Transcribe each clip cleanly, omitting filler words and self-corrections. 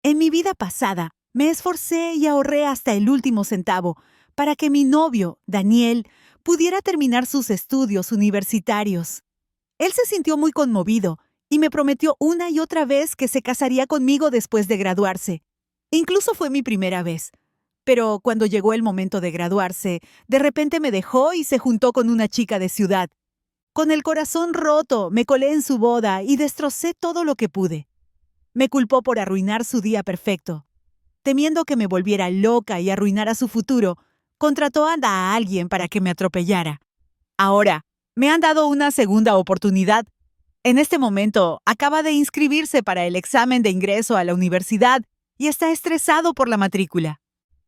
En mi vida pasada, me esforcé y ahorré hasta el último centavo para que mi novio, Daniel, pudiera terminar sus estudios universitarios. Él se sintió muy conmovido y me prometió una y otra vez que se casaría conmigo después de graduarse. Incluso fue mi primera vez. Pero cuando llegó el momento de graduarse, de repente me dejó y se juntó con una chica de ciudad. Con el corazón roto, me colé en su boda y destrocé todo lo que pude. Me culpó por arruinar su día perfecto. Temiendo que me volviera loca y arruinara su futuro, contrató a alguien para que me atropellara. Ahora, me han dado una segunda oportunidad. En este momento, acaba de inscribirse para el examen de ingreso a la universidad y está estresado por la matrícula.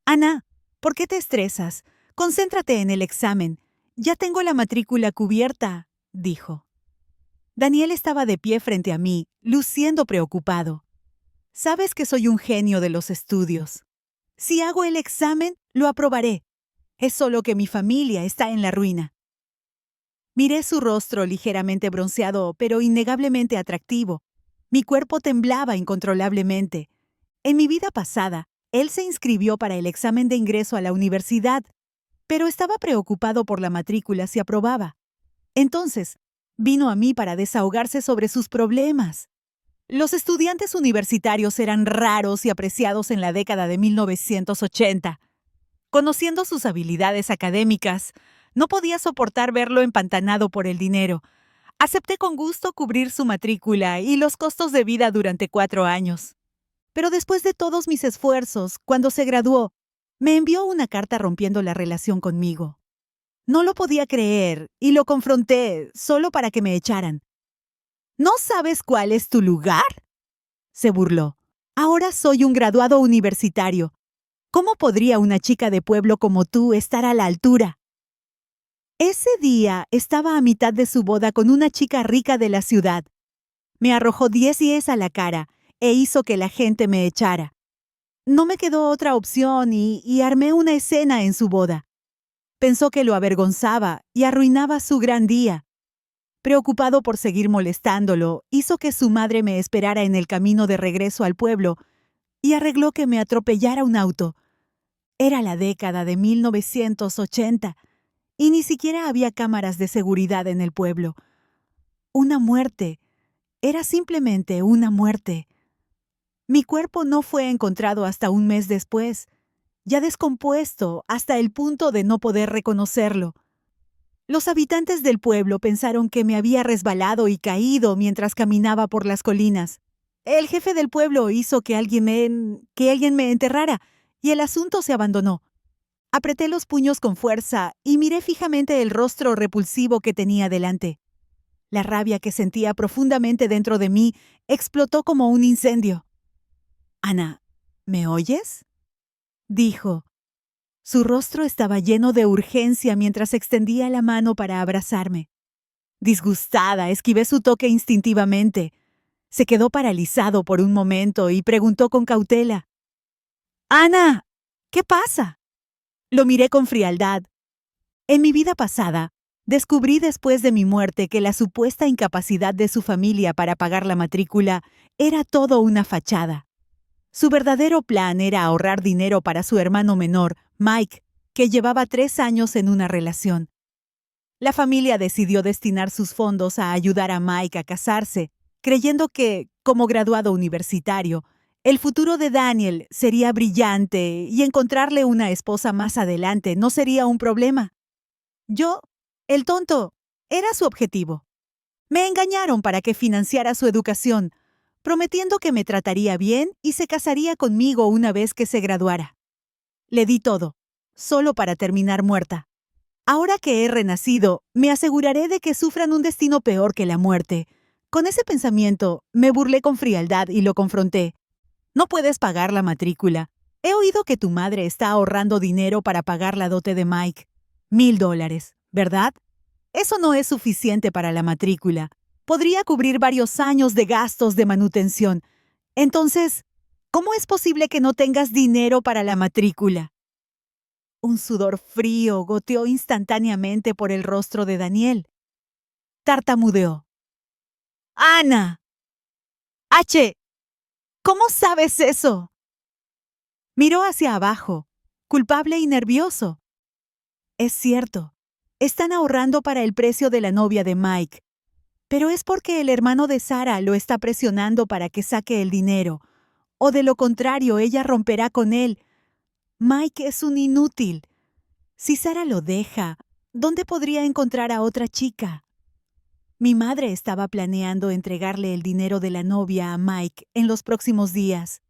Ana, ¿por qué te estresas? Concéntrate en el examen. Ya tengo la matrícula cubierta, dijo. Daniel estaba de pie frente a mí, luciendo preocupado. Sabes que soy un genio de los estudios. Si hago el examen, lo aprobaré. Es solo que mi familia está en la ruina. Miré su rostro ligeramente bronceado, pero innegablemente atractivo. Mi cuerpo temblaba incontrolablemente. En mi vida pasada, él se inscribió para el examen de ingreso a la universidad, pero estaba preocupado por la matrícula si aprobaba. Entonces, vino a mí para desahogarse sobre sus problemas. Los estudiantes universitarios eran raros y apreciados en la década de 1980. Conociendo sus habilidades académicas, no podía soportar verlo empantanado por el dinero. Acepté con gusto cubrir su matrícula y los costos de vida durante 4 años. Pero después de todos mis esfuerzos, cuando se graduó, me envió una carta rompiendo la relación conmigo. No lo podía creer y lo confronté solo para que me echaran. ¿No sabes cuál es tu lugar?, se burló. Ahora soy un graduado universitario. ¿Cómo podría una chica de pueblo como tú estar a la altura? Ese día estaba a mitad de su boda con una chica rica de la ciudad. Me arrojó 10 a la cara e hizo que la gente me echara. No me quedó otra opción y armé una escena en su boda. Pensó que lo avergonzaba y arruinaba su gran día. Preocupado por seguir molestándolo, hizo que su madre me esperara en el camino de regreso al pueblo y arregló que me atropellara un auto. Era la década de 1980 y ni siquiera había cámaras de seguridad en el pueblo. Una muerte. Era simplemente una muerte. Mi cuerpo no fue encontrado hasta un mes después, ya descompuesto hasta el punto de no poder reconocerlo. Los habitantes del pueblo pensaron que me había resbalado y caído mientras caminaba por las colinas. El jefe del pueblo hizo que alguien me enterrara y el asunto se abandonó. Apreté los puños con fuerza y miré fijamente el rostro repulsivo que tenía delante. La rabia que sentía profundamente dentro de mí explotó como un incendio. Ana, ¿me oyes?, dijo. Su rostro estaba lleno de urgencia mientras extendía la mano para abrazarme. Disgustada, esquivé su toque instintivamente. Se quedó paralizado por un momento y preguntó con cautela: «Ana, ¿qué pasa?». Lo miré con frialdad. En mi vida pasada, descubrí después de mi muerte que la supuesta incapacidad de su familia para pagar la matrícula era todo una fachada. Su verdadero plan era ahorrar dinero para su hermano menor, Mike, que llevaba 3 años en una relación. La familia decidió destinar sus fondos a ayudar a Mike a casarse, creyendo que, como graduado universitario, el futuro de Daniel sería brillante y encontrarle una esposa más adelante no sería un problema. Yo, el tonto, era su objetivo. Me engañaron para que financiara su educación, prometiendo que me trataría bien y se casaría conmigo una vez que se graduara. Le di todo, solo para terminar muerta. Ahora que he renacido, me aseguraré de que sufran un destino peor que la muerte. Con ese pensamiento, me burlé con frialdad y lo confronté. No puedes pagar la matrícula. He oído que tu madre está ahorrando dinero para pagar la dote de Mike. $1,000, ¿verdad? Eso no es suficiente para la matrícula. Podría cubrir varios años de gastos de manutención. Entonces, ¿cómo es posible que no tengas dinero para la matrícula? Un sudor frío goteó instantáneamente por el rostro de Daniel. Tartamudeó. «Ana. H. ¿Cómo sabes eso? Miró hacia abajo, culpable y nervioso. Es cierto, están ahorrando para el precio de la novia de Mike, pero es porque el hermano de Sara lo está presionando para que saque el dinero, o de lo contrario ella romperá con él. Mike es un inútil. Si Sara lo deja, ¿dónde podría encontrar a otra chica? Mi madre estaba planeando entregarle el dinero de la novia a Mike en los próximos días,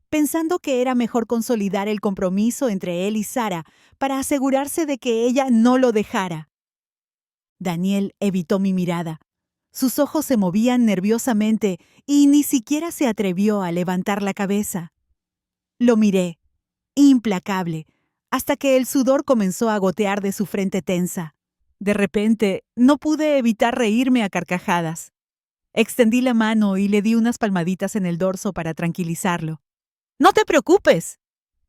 pensando que era mejor consolidar el compromiso entre él y Sara para asegurarse de que ella no lo dejara. Daniel evitó mi mirada. Sus ojos se movían nerviosamente y ni siquiera se atrevió a levantar la cabeza. Lo miré, implacable, hasta que el sudor comenzó a gotear de su frente tensa. De repente, no pude evitar reírme a carcajadas. Extendí la mano y le di unas palmaditas en el dorso para tranquilizarlo. «No te preocupes»,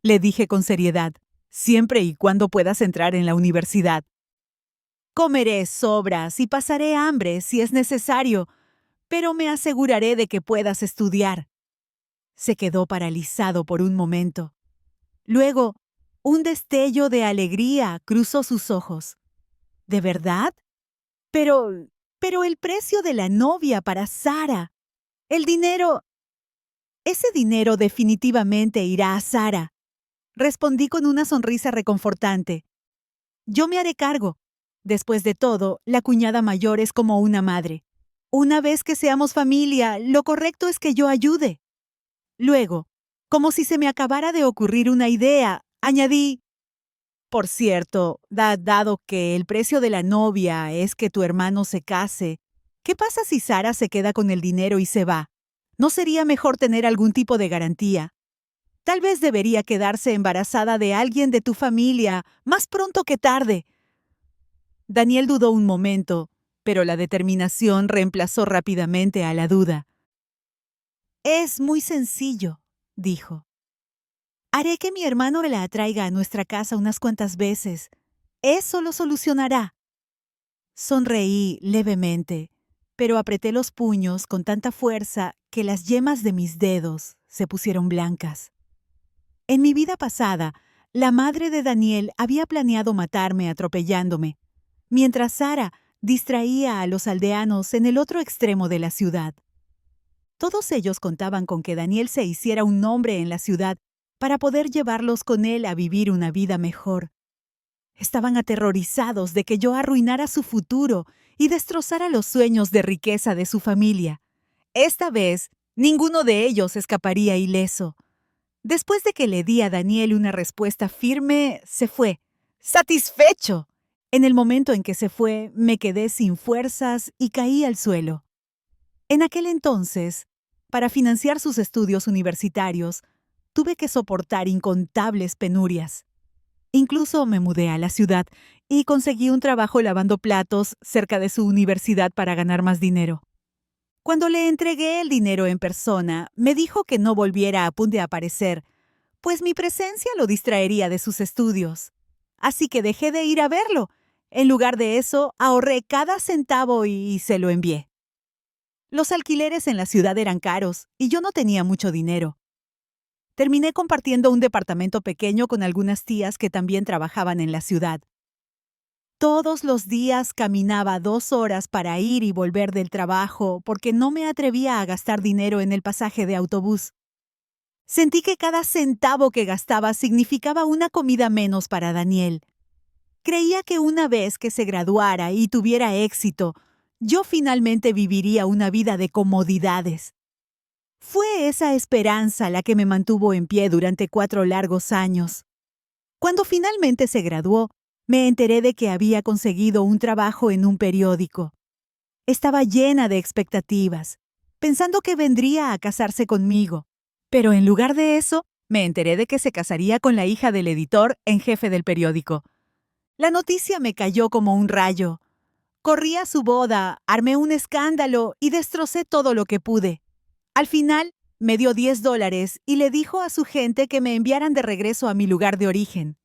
le dije con seriedad, «siempre y cuando puedas entrar en la universidad. Comeré sobras y pasaré hambre si es necesario, pero me aseguraré de que puedas estudiar». Se quedó paralizado por un momento. Luego, un destello de alegría cruzó sus ojos. ¿De verdad? Pero el precio de la novia para Sara. El dinero. Ese dinero definitivamente irá a Sara. Respondí con una sonrisa reconfortante. Yo me haré cargo. Después de todo, la cuñada mayor es como una madre. Una vez que seamos familia, lo correcto es que yo ayude. Luego, como si se me acabara de ocurrir una idea, añadí: por cierto, dado que el precio de la novia es que tu hermano se case, ¿qué pasa si Sara se queda con el dinero y se va? ¿No sería mejor tener algún tipo de garantía? Tal vez debería quedarse embarazada de alguien de tu familia, más pronto que tarde. Daniel dudó un momento, pero la determinación reemplazó rápidamente a la duda. Es muy sencillo, dijo. Haré que mi hermano la atraiga a nuestra casa unas cuantas veces. Eso lo solucionará. Sonreí levemente, pero apreté los puños con tanta fuerza que las yemas de mis dedos se pusieron blancas. En mi vida pasada, la madre de Daniel había planeado matarme atropellándome, mientras Sara distraía a los aldeanos en el otro extremo de la ciudad. Todos ellos contaban con que Daniel se hiciera un nombre en la ciudad para poder llevarlos con él a vivir una vida mejor. Estaban aterrorizados de que yo arruinara su futuro y destrozara los sueños de riqueza de su familia. Esta vez, ninguno de ellos escaparía ileso. Después de que le di a Daniel una respuesta firme, se fue, satisfecho. En el momento en que se fue, me quedé sin fuerzas y caí al suelo. En aquel entonces, para financiar sus estudios universitarios, tuve que soportar incontables penurias. Incluso me mudé a la ciudad y conseguí un trabajo lavando platos cerca de su universidad para ganar más dinero. Cuando le entregué el dinero en persona, me dijo que no volviera a punto de aparecer, pues mi presencia lo distraería de sus estudios. Así que dejé de ir a verlo. En lugar de eso, ahorré cada centavo y se lo envié. Los alquileres en la ciudad eran caros y yo no tenía mucho dinero. Terminé compartiendo un departamento pequeño con algunas tías que también trabajaban en la ciudad. Todos los días caminaba 2 horas para ir y volver del trabajo porque no me atrevía a gastar dinero en el pasaje de autobús. Sentí que cada centavo que gastaba significaba una comida menos para Daniel. Creía que una vez que se graduara y tuviera éxito, yo finalmente viviría una vida de comodidades. Fue esa esperanza la que me mantuvo en pie durante 4 largos años. Cuando finalmente se graduó, me enteré de que había conseguido un trabajo en un periódico. Estaba llena de expectativas, pensando que vendría a casarse conmigo. Pero en lugar de eso, me enteré de que se casaría con la hija del editor en jefe del periódico. La noticia me cayó como un rayo. Corrí a su boda, armé un escándalo y destrocé todo lo que pude. Al final, me dio $10 y le dijo a su gente que me enviaran de regreso a mi lugar de origen.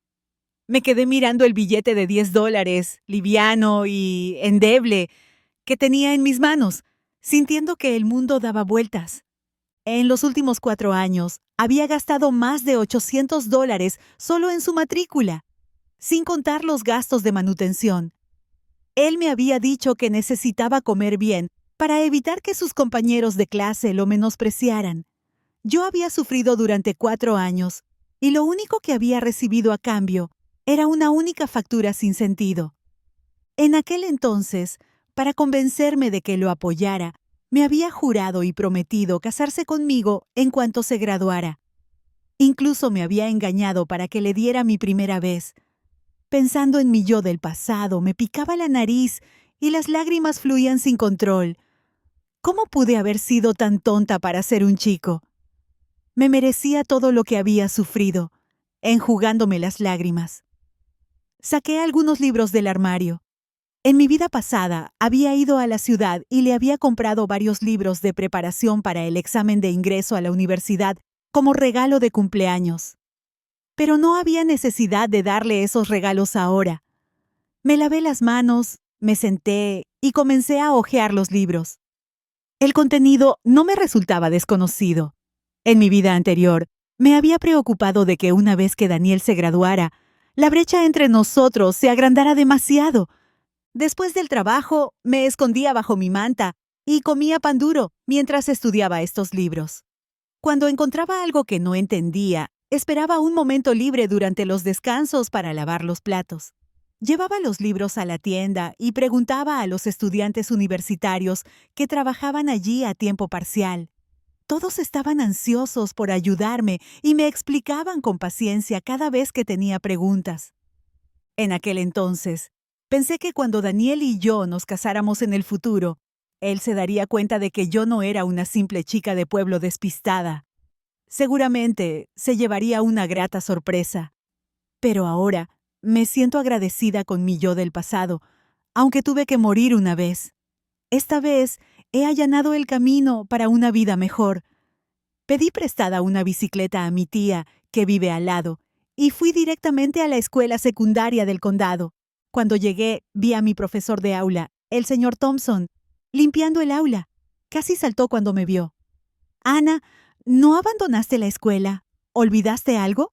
Me quedé mirando el billete de $10, liviano y endeble, que tenía en mis manos, sintiendo que el mundo daba vueltas. En los últimos 4 años, había gastado más de $800 solo en su matrícula, sin contar los gastos de manutención. Él me había dicho que necesitaba comer bien para evitar que sus compañeros de clase lo menospreciaran. Yo había sufrido durante 4 años, y lo único que había recibido a cambio era una única factura sin sentido. En aquel entonces, para convencerme de que lo apoyara, me había jurado y prometido casarse conmigo en cuanto se graduara. Incluso me había engañado para que le diera mi primera vez. Pensando en mi yo del pasado, me picaba la nariz y las lágrimas fluían sin control. ¿Cómo pude haber sido tan tonta para ser un chico? Me merecía todo lo que había sufrido, enjugándome las lágrimas. Saqué algunos libros del armario. En mi vida pasada, había ido a la ciudad y le había comprado varios libros de preparación para el examen de ingreso a la universidad como regalo de cumpleaños. Pero no había necesidad de darle esos regalos ahora. Me lavé las manos, me senté y comencé a hojear los libros. El contenido no me resultaba desconocido. En mi vida anterior, me había preocupado de que una vez que Daniel se graduara, la brecha entre nosotros se agrandara demasiado. Después del trabajo, me escondía bajo mi manta y comía pan duro mientras estudiaba estos libros. Cuando encontraba algo que no entendía, esperaba un momento libre durante los descansos para lavar los platos. Llevaba los libros a la tienda y preguntaba a los estudiantes universitarios que trabajaban allí a tiempo parcial. Todos estaban ansiosos por ayudarme y me explicaban con paciencia cada vez que tenía preguntas. En aquel entonces, pensé que cuando Daniel y yo nos casáramos en el futuro, él se daría cuenta de que yo no era una simple chica de pueblo despistada. Seguramente se llevaría una grata sorpresa. Pero ahora me siento agradecida con mi yo del pasado, aunque tuve que morir una vez. Esta vez he allanado el camino para una vida mejor. Pedí prestada una bicicleta a mi tía, que vive al lado, y fui directamente a la escuela secundaria del condado. Cuando llegué, vi a mi profesor de aula, el señor Thompson, limpiando el aula. Casi saltó cuando me vio. «Ana, ¿no abandonaste la escuela? ¿Olvidaste algo?»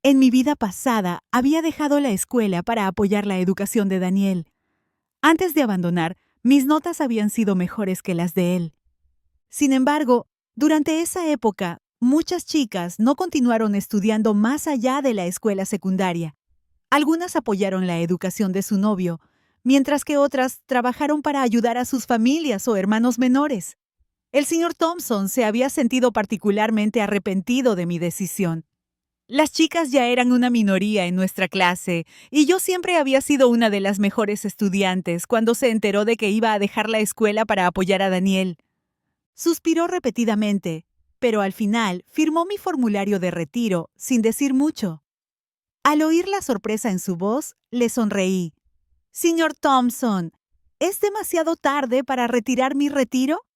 En mi vida pasada, había dejado la escuela para apoyar la educación de Daniel. Antes de abandonar, mis notas habían sido mejores que las de él. Sin embargo, durante esa época, muchas chicas no continuaron estudiando más allá de la escuela secundaria. Algunas apoyaron la educación de su novio, mientras que otras trabajaron para ayudar a sus familias o hermanos menores. El señor Thompson se había sentido particularmente arrepentido de mi decisión. Las chicas ya eran una minoría en nuestra clase, y yo siempre había sido una de las mejores estudiantes cuando se enteró de que iba a dejar la escuela para apoyar a Daniel. Suspiró repetidamente, pero al final firmó mi formulario de retiro sin decir mucho. Al oír la sorpresa en su voz, le sonreí. «Señor Thompson, ¿es demasiado tarde para retirar mi retiro?»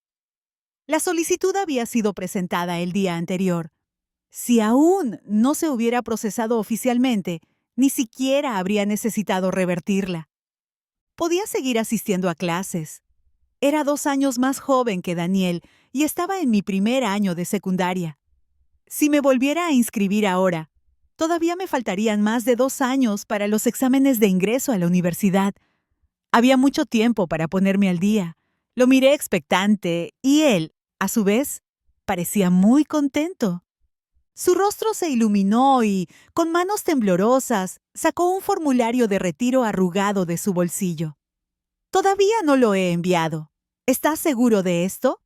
La solicitud había sido presentada el día anterior. Si aún no se hubiera procesado oficialmente, ni siquiera habría necesitado revertirla. Podía seguir asistiendo a clases. Era 2 años más joven que Daniel y estaba en mi primer año de secundaria. Si me volviera a inscribir ahora, todavía me faltarían más de 2 años para los exámenes de ingreso a la universidad. Había mucho tiempo para ponerme al día. Lo miré expectante y él, a su vez, parecía muy contento. Su rostro se iluminó y, con manos temblorosas, sacó un formulario de retiro arrugado de su bolsillo. «Todavía no lo he enviado. ¿Estás seguro de esto?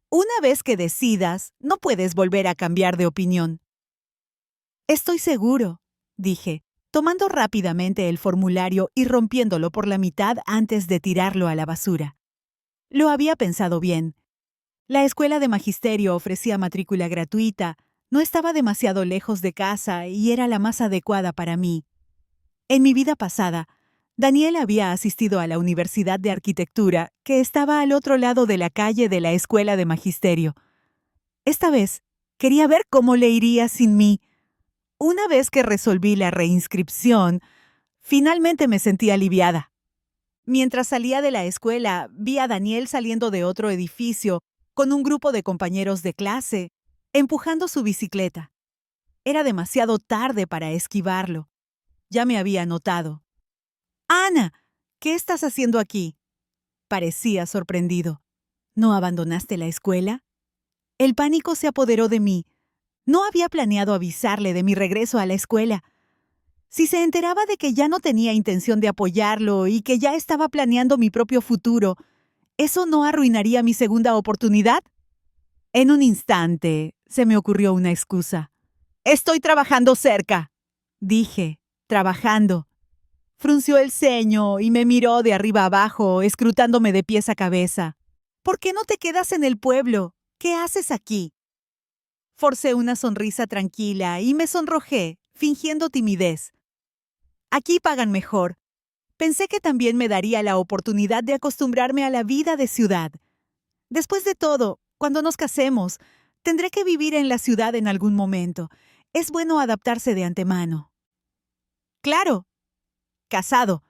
Una vez que decidas, no puedes volver a cambiar de opinión». «Estoy seguro», dije, tomando rápidamente el formulario y rompiéndolo por la mitad antes de tirarlo a la basura. Lo había pensado bien. La escuela de magisterio ofrecía matrícula gratuita, no estaba demasiado lejos de casa y era la más adecuada para mí. En mi vida pasada, Daniel había asistido a la Universidad de Arquitectura, que estaba al otro lado de la calle de la escuela de magisterio. Esta vez, quería ver cómo le iría sin mí. Una vez que resolví la reinscripción, finalmente me sentí aliviada. Mientras salía de la escuela, vi a Daniel saliendo de otro edificio con un grupo de compañeros de clase. empujando su bicicleta. Era demasiado tarde para esquivarlo. Ya me había notado. «Ana, ¿qué estás haciendo aquí?», parecía sorprendido. «¿No abandonaste la escuela?». El pánico se apoderó de mí. No había planeado avisarle de mi regreso a la escuela. Si se enteraba de que ya no tenía intención de apoyarlo y que ya estaba planeando mi propio futuro, ¿eso no arruinaría mi segunda oportunidad? En un instante se me ocurrió una excusa. «Estoy trabajando cerca», dije, trabajando. Frunció el ceño y me miró de arriba abajo, escrutándome de pies a cabeza. «¿Por qué no te quedas en el pueblo? ¿Qué haces aquí?». Forcé una sonrisa tranquila y me sonrojé, fingiendo timidez. «Aquí pagan mejor». Pensé que también me daría la oportunidad de acostumbrarme a la vida de ciudad. Después de todo, cuando nos casemos, tendré que vivir en la ciudad en algún momento. Es bueno adaptarse de antemano. «Claro, casado».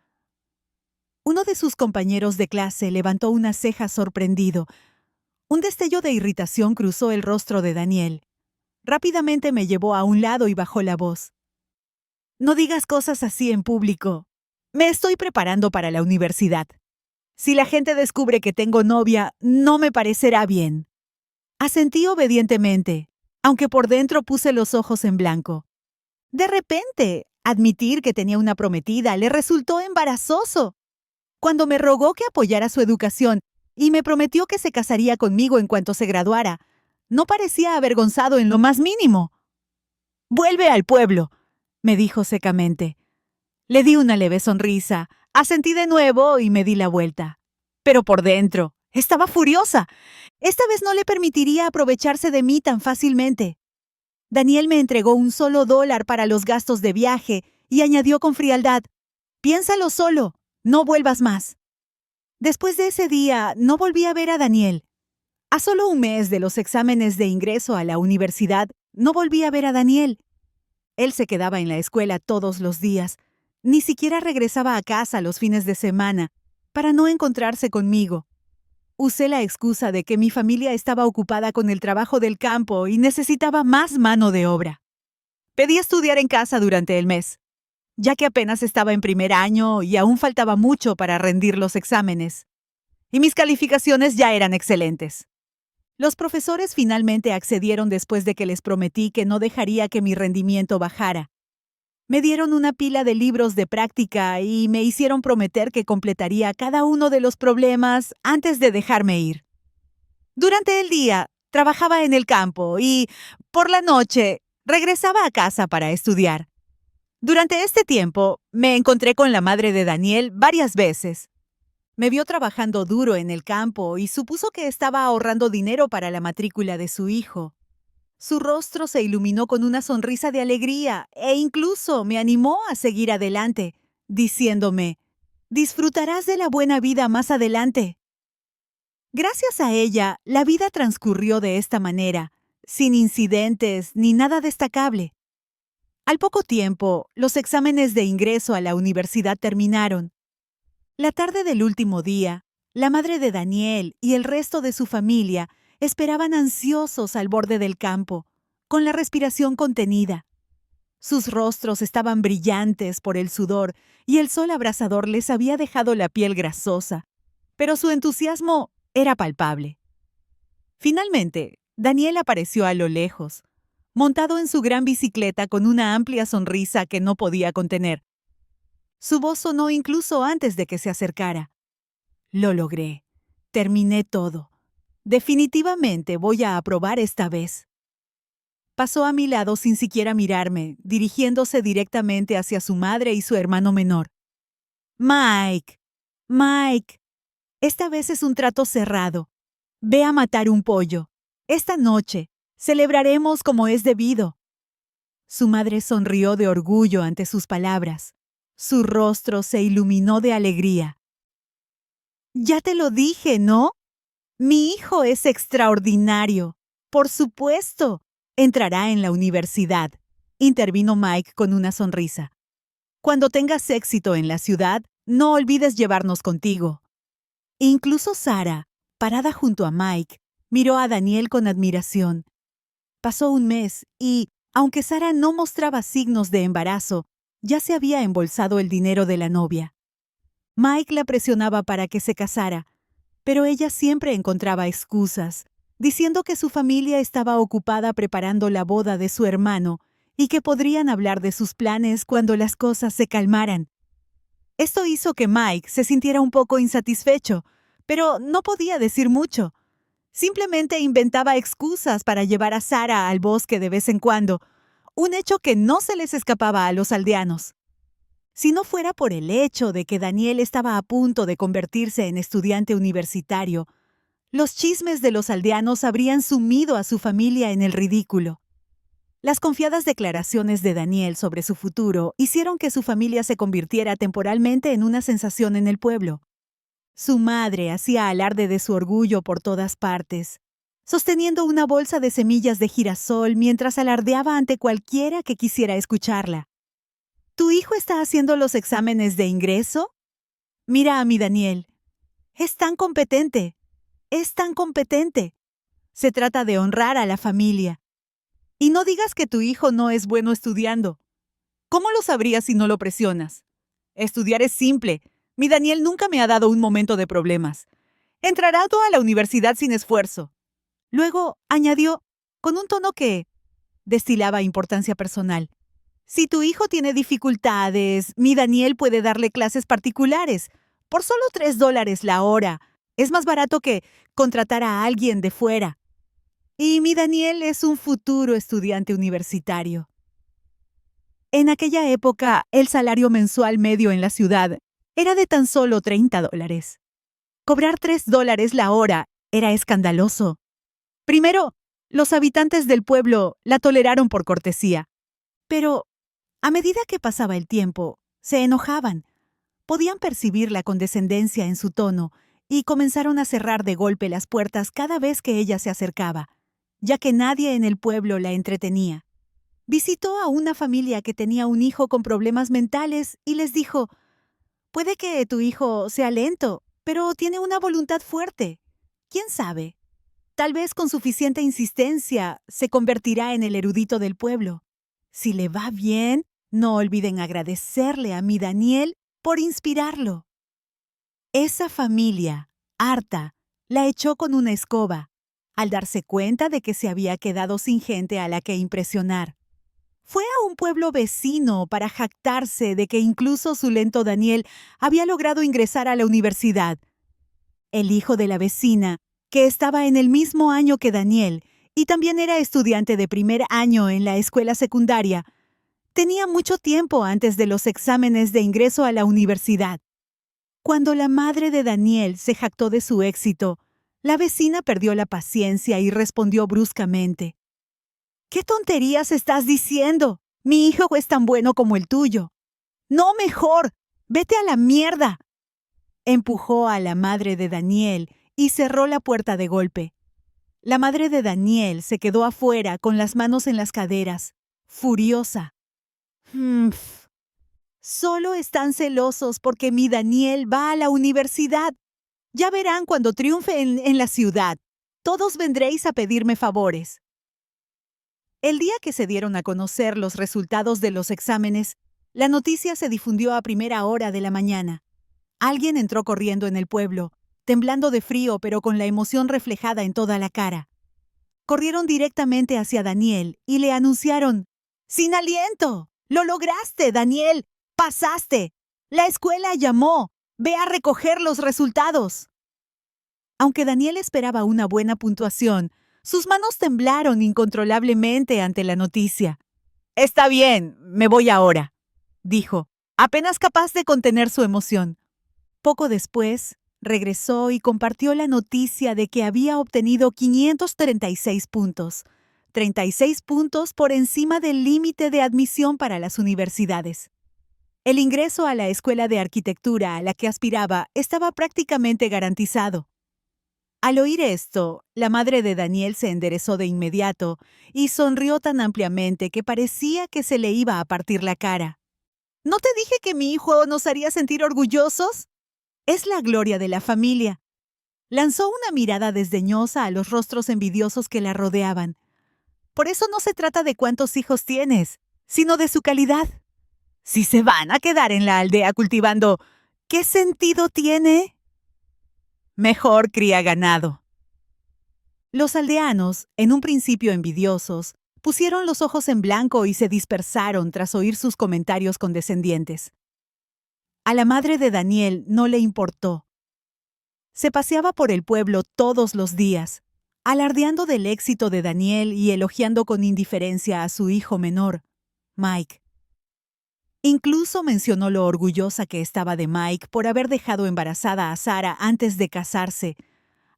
Uno de sus compañeros de clase levantó una ceja sorprendido. Un destello de irritación cruzó el rostro de Daniel. Rápidamente me llevó a un lado y bajó la voz. «No digas cosas así en público. Me estoy preparando para la universidad. Si la gente descubre que tengo novia, no me parecerá bien». Asentí obedientemente, aunque por dentro puse los ojos en blanco. De repente, admitir que tenía una prometida le resultó embarazoso. Cuando me rogó que apoyara su educación y me prometió que se casaría conmigo en cuanto se graduara, no parecía avergonzado en lo más mínimo. «Vuelve al pueblo», me dijo secamente. Le di una leve sonrisa, asentí de nuevo y me di la vuelta. Pero por dentro, estaba furiosa. Esta vez no le permitiría aprovecharse de mí tan fácilmente. Daniel me entregó $1 para los gastos de viaje y añadió con frialdad: «Piénsalo solo, no vuelvas más». Después de ese día, no volví a ver a Daniel. A solo un mes de los exámenes de ingreso a la universidad, no volví a ver a Daniel. Él se quedaba en la escuela todos los días. Ni siquiera regresaba a casa los fines de semana, para no encontrarse conmigo. Usé la excusa de que mi familia estaba ocupada con el trabajo del campo y necesitaba más mano de obra. Pedí estudiar en casa durante el mes, ya que apenas estaba en primer año y aún faltaba mucho para rendir los exámenes. Y mis calificaciones ya eran excelentes. Los profesores finalmente accedieron después de que les prometí que no dejaría que mi rendimiento bajara. Me dieron una pila de libros de práctica y me hicieron prometer que completaría cada uno de los problemas antes de dejarme ir. Durante el día, trabajaba en el campo y, por la noche, regresaba a casa para estudiar. Durante este tiempo, me encontré con la madre de Daniel varias veces. Me vio trabajando duro en el campo y supuso que estaba ahorrando dinero para la matrícula de su hijo. Su rostro se iluminó con una sonrisa de alegría e incluso me animó a seguir adelante, diciéndome: «Disfrutarás de la buena vida más adelante». Gracias a ella, la vida transcurrió de esta manera, sin incidentes ni nada destacable. Al poco tiempo, los exámenes de ingreso a la universidad terminaron. La tarde del último día, la madre de Daniel y el resto de su familia esperaban ansiosos al borde del campo, con la respiración contenida. Sus rostros estaban brillantes por el sudor y el sol abrasador les había dejado la piel grasosa, pero su entusiasmo era palpable. Finalmente, Daniel apareció a lo lejos, montado en su gran bicicleta con una amplia sonrisa que no podía contener. Su voz sonó incluso antes de que se acercara. «Lo logré. Terminé todo. Definitivamente voy a aprobar esta vez». Pasó a mi lado sin siquiera mirarme, dirigiéndose directamente hacia su madre y su hermano menor. «Mike, Mike, esta vez es un trato cerrado. Ve a matar un pollo. Esta noche celebraremos como es debido». Su madre sonrió de orgullo ante sus palabras. Su rostro se iluminó de alegría. «Ya te lo dije, ¿no? Mi hijo es extraordinario. Por supuesto, entrará en la universidad», intervino Mike con una sonrisa. «Cuando tengas éxito en la ciudad, no olvides llevarnos contigo». Incluso Sara, parada junto a Mike, miró a Daniel con admiración. Pasó un mes y, aunque Sara no mostraba signos de embarazo, ya se había embolsado el dinero de la novia. Mike la presionaba para que se casara, pero ella siempre encontraba excusas, diciendo que su familia estaba ocupada preparando la boda de su hermano y que podrían hablar de sus planes cuando las cosas se calmaran. Esto hizo que Mike se sintiera un poco insatisfecho, pero no podía decir mucho. Simplemente inventaba excusas para llevar a Sara al bosque de vez en cuando, un hecho que no se les escapaba a los aldeanos. Si no fuera por el hecho de que Daniel estaba a punto de convertirse en estudiante universitario, los chismes de los aldeanos habrían sumido a su familia en el ridículo. Las confiadas declaraciones de Daniel sobre su futuro hicieron que su familia se convirtiera temporalmente en una sensación en el pueblo. Su madre hacía alarde de su orgullo por todas partes, sosteniendo una bolsa de semillas de girasol mientras alardeaba ante cualquiera que quisiera escucharla. ¿Tu hijo está haciendo los exámenes de ingreso? Mira a mi Daniel. Es tan competente. Es tan competente. Se trata de honrar a la familia. Y no digas que tu hijo no es bueno estudiando. ¿Cómo lo sabrías si no lo presionas? Estudiar es simple. Mi Daniel nunca me ha dado un momento de problemas. Entrará a la universidad sin esfuerzo. Luego añadió, con un tono que destilaba importancia personal. Si tu hijo tiene dificultades, mi Daniel puede darle clases particulares, por solo $3 la hora. Es más barato que contratar a alguien de fuera. Y mi Daniel es un futuro estudiante universitario. En aquella época, el salario mensual medio en la ciudad era de tan solo $30. Cobrar $3 la hora era escandaloso. Primero, los habitantes del pueblo la toleraron por cortesía. Pero, a medida que pasaba el tiempo, se enojaban. Podían percibir la condescendencia en su tono y comenzaron a cerrar de golpe las puertas cada vez que ella se acercaba, ya que nadie en el pueblo la entretenía. Visitó a una familia que tenía un hijo con problemas mentales y les dijo: «Puede que tu hijo sea lento, pero tiene una voluntad fuerte. ¿Quién sabe? Tal vez con suficiente insistencia se convertirá en el erudito del pueblo. Si le va bien, no olviden agradecerle a mi Daniel por inspirarlo». Esa familia, harta, la echó con una escoba, al darse cuenta de que se había quedado sin gente a la que impresionar. Fue a un pueblo vecino para jactarse de que incluso su lento Daniel había logrado ingresar a la universidad. El hijo de la vecina, que estaba en el mismo año que Daniel y también era estudiante de primer año en la escuela secundaria, tenía mucho tiempo antes de los exámenes de ingreso a la universidad. Cuando la madre de Daniel se jactó de su éxito, la vecina perdió la paciencia y respondió bruscamente: «¿Qué tonterías estás diciendo? Mi hijo es tan bueno como el tuyo». «No, mejor. Vete a la mierda». Empujó a la madre de Daniel y cerró la puerta de golpe. La madre de Daniel se quedó afuera con las manos en las caderas, furiosa. Solo están celosos porque mi Daniel va a la universidad. Ya verán cuando triunfe en la ciudad. Todos vendréis a pedirme favores». El día que se dieron a conocer los resultados de los exámenes, la noticia se difundió a primera hora de la mañana. Alguien entró corriendo en el pueblo, temblando de frío pero con la emoción reflejada en toda la cara. Corrieron directamente hacia Daniel y le anunciaron: «¡Sin aliento! ¡Lo lograste, Daniel! ¡Pasaste! La escuela llamó. Ve a recoger los resultados». Aunque Daniel esperaba una buena puntuación, sus manos temblaron incontrolablemente ante la noticia. «Está bien, me voy ahora», dijo, apenas capaz de contener su emoción. Poco después, regresó y compartió la noticia de que había obtenido 536 puntos, 36 puntos por encima del límite de admisión para las universidades. El ingreso a la escuela de arquitectura a la que aspiraba estaba prácticamente garantizado. Al oír esto, la madre de Daniel se enderezó de inmediato y sonrió tan ampliamente que parecía que se le iba a partir la cara. «¿No te dije que mi hijo nos haría sentir orgullosos? Es la gloria de la familia». Lanzó una mirada desdeñosa a los rostros envidiosos que la rodeaban. Por eso no se trata de cuántos hijos tienes, sino de su calidad. Si se van a quedar en la aldea cultivando, ¿qué sentido tiene? Mejor cría ganado. Los aldeanos, en un principio envidiosos, pusieron los ojos en blanco y se dispersaron tras oír sus comentarios condescendientes. A la madre de Daniel no le importó. Se paseaba por el pueblo todos los días, alardeando del éxito de Daniel y elogiando con indiferencia a su hijo menor, Mike. Incluso mencionó lo orgullosa que estaba de Mike por haber dejado embarazada a Sarah antes de casarse,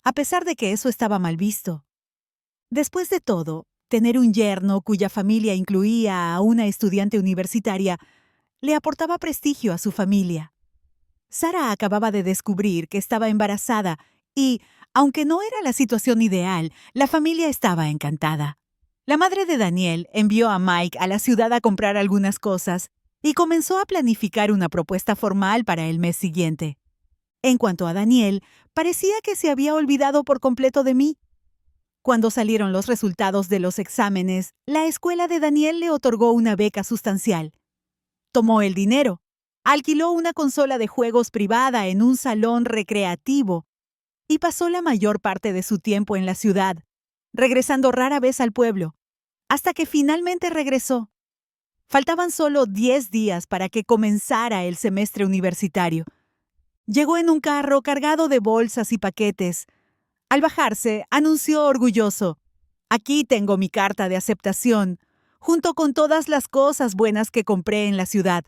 a pesar de que eso estaba mal visto. Después de todo, tener un yerno cuya familia incluía a una estudiante universitaria le aportaba prestigio a su familia. Sarah acababa de descubrir que estaba embarazada y, aunque no era la situación ideal, la familia estaba encantada. La madre de Daniel envió a Mike a la ciudad a comprar algunas cosas y comenzó a planificar una propuesta formal para el mes siguiente. En cuanto a Daniel, parecía que se había olvidado por completo de mí. Cuando salieron los resultados de los exámenes, la escuela de Daniel le otorgó una beca sustancial. Tomó el dinero, alquiló una consola de juegos privada en un salón recreativo y pasó la mayor parte de su tiempo en la ciudad, regresando rara vez al pueblo, hasta que finalmente regresó. Faltaban solo 10 días para que comenzara el semestre universitario. Llegó en un carro cargado de bolsas y paquetes. Al bajarse, anunció orgulloso: «Aquí tengo mi carta de aceptación, junto con todas las cosas buenas que compré en la ciudad».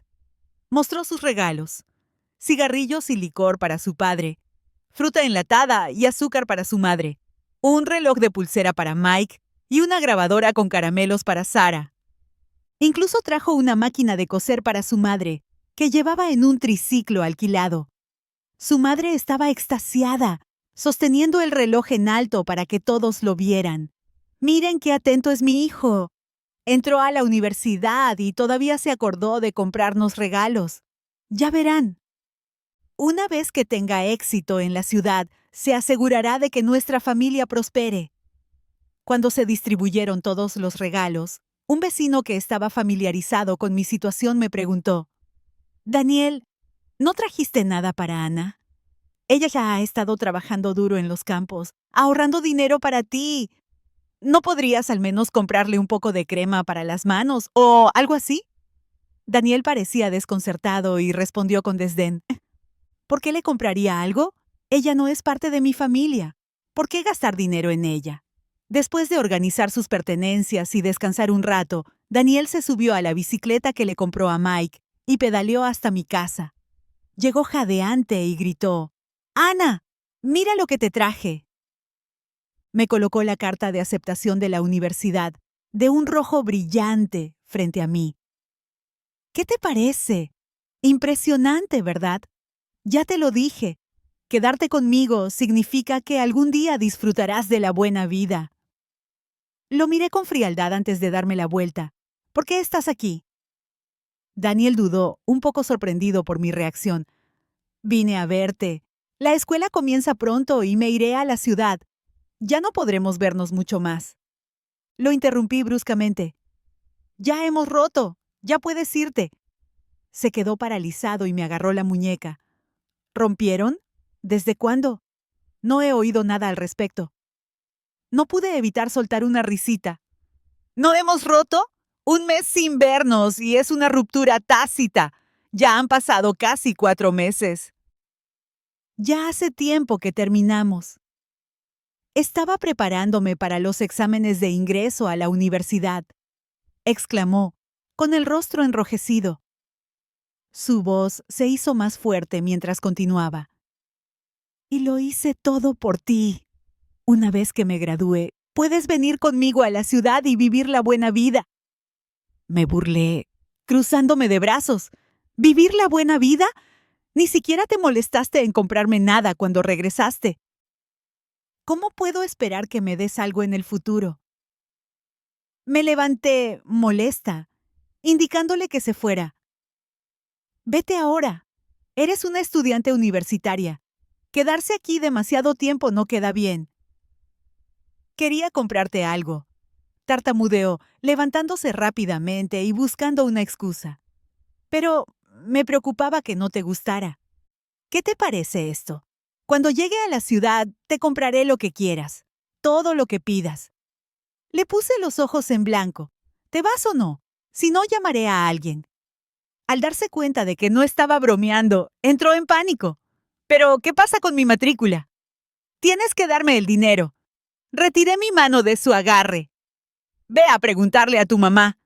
Mostró sus regalos: cigarrillos y licor para su padre, fruta enlatada y azúcar para su madre, un reloj de pulsera para Mike y una grabadora con caramelos para Sarah. Incluso trajo una máquina de coser para su madre, que llevaba en un triciclo alquilado. Su madre estaba extasiada, sosteniendo el reloj en alto para que todos lo vieran. «Miren qué atento es mi hijo. Entró a la universidad y todavía se acordó de comprarnos regalos. Ya verán». Una vez que tenga éxito en la ciudad, se asegurará de que nuestra familia prospere. Cuando se distribuyeron todos los regalos, un vecino que estaba familiarizado con mi situación me preguntó: «Daniel, ¿no trajiste nada para Ana? Ella ya ha estado trabajando duro en los campos, ahorrando dinero para ti. ¿No podrías al menos comprarle un poco de crema para las manos o algo así?» Daniel parecía desconcertado y respondió con desdén: «¿Por qué le compraría algo? Ella no es parte de mi familia. ¿Por qué gastar dinero en ella?». Después de organizar sus pertenencias y descansar un rato, Daniel se subió a la bicicleta que le compró a Mike y pedaleó hasta mi casa. Llegó jadeante y gritó: «Ana, mira lo que te traje». Me colocó la carta de aceptación de la universidad, de un rojo brillante, frente a mí. «¿Qué te parece? Impresionante, ¿verdad? Ya te lo dije. Quedarte conmigo significa que algún día disfrutarás de la buena vida». Lo miré con frialdad antes de darme la vuelta. «¿Por qué estás aquí?». Daniel dudó, un poco sorprendido por mi reacción. «Vine a verte. La escuela comienza pronto y me iré a la ciudad. Ya no podremos vernos mucho más». Lo interrumpí bruscamente. «Ya hemos roto. Ya puedes irte». Se quedó paralizado y me agarró la muñeca. «¿Rompieron? ¿Desde cuándo? No he oído nada al respecto». No pude evitar soltar una risita. «¿No hemos roto? Un mes sin vernos y es una ruptura tácita. Ya han pasado casi 4 meses». «Ya hace tiempo que terminamos». «Estaba preparándome para los exámenes de ingreso a la universidad», exclamó, con el rostro enrojecido. Su voz se hizo más fuerte mientras continuaba: «Y lo hice todo por ti. Una vez que me gradúe, puedes venir conmigo a la ciudad y vivir la buena vida». Me burlé, cruzándome de brazos. «¿Vivir la buena vida? Ni siquiera te molestaste en comprarme nada cuando regresaste. ¿Cómo puedo esperar que me des algo en el futuro?». Me levanté, molesta, indicándole que se fuera. «Vete ahora. Eres una estudiante universitaria. Quedarse aquí demasiado tiempo no queda bien». «Quería comprarte algo. tartamudeó, levantándose rápidamente y buscando una excusa. Pero me preocupaba que no te gustara. ¿Qué te parece esto? Cuando llegue a la ciudad, te compraré lo que quieras, todo lo que pidas. Le puse los ojos en blanco. ¿Te vas o no? Si no, llamaré a alguien. Al darse cuenta de que no estaba bromeando, entró en pánico. ¿Pero qué pasa con mi matrícula? Tienes que darme el dinero. Retiré mi mano de su agarre. Ve a preguntarle a tu mamá.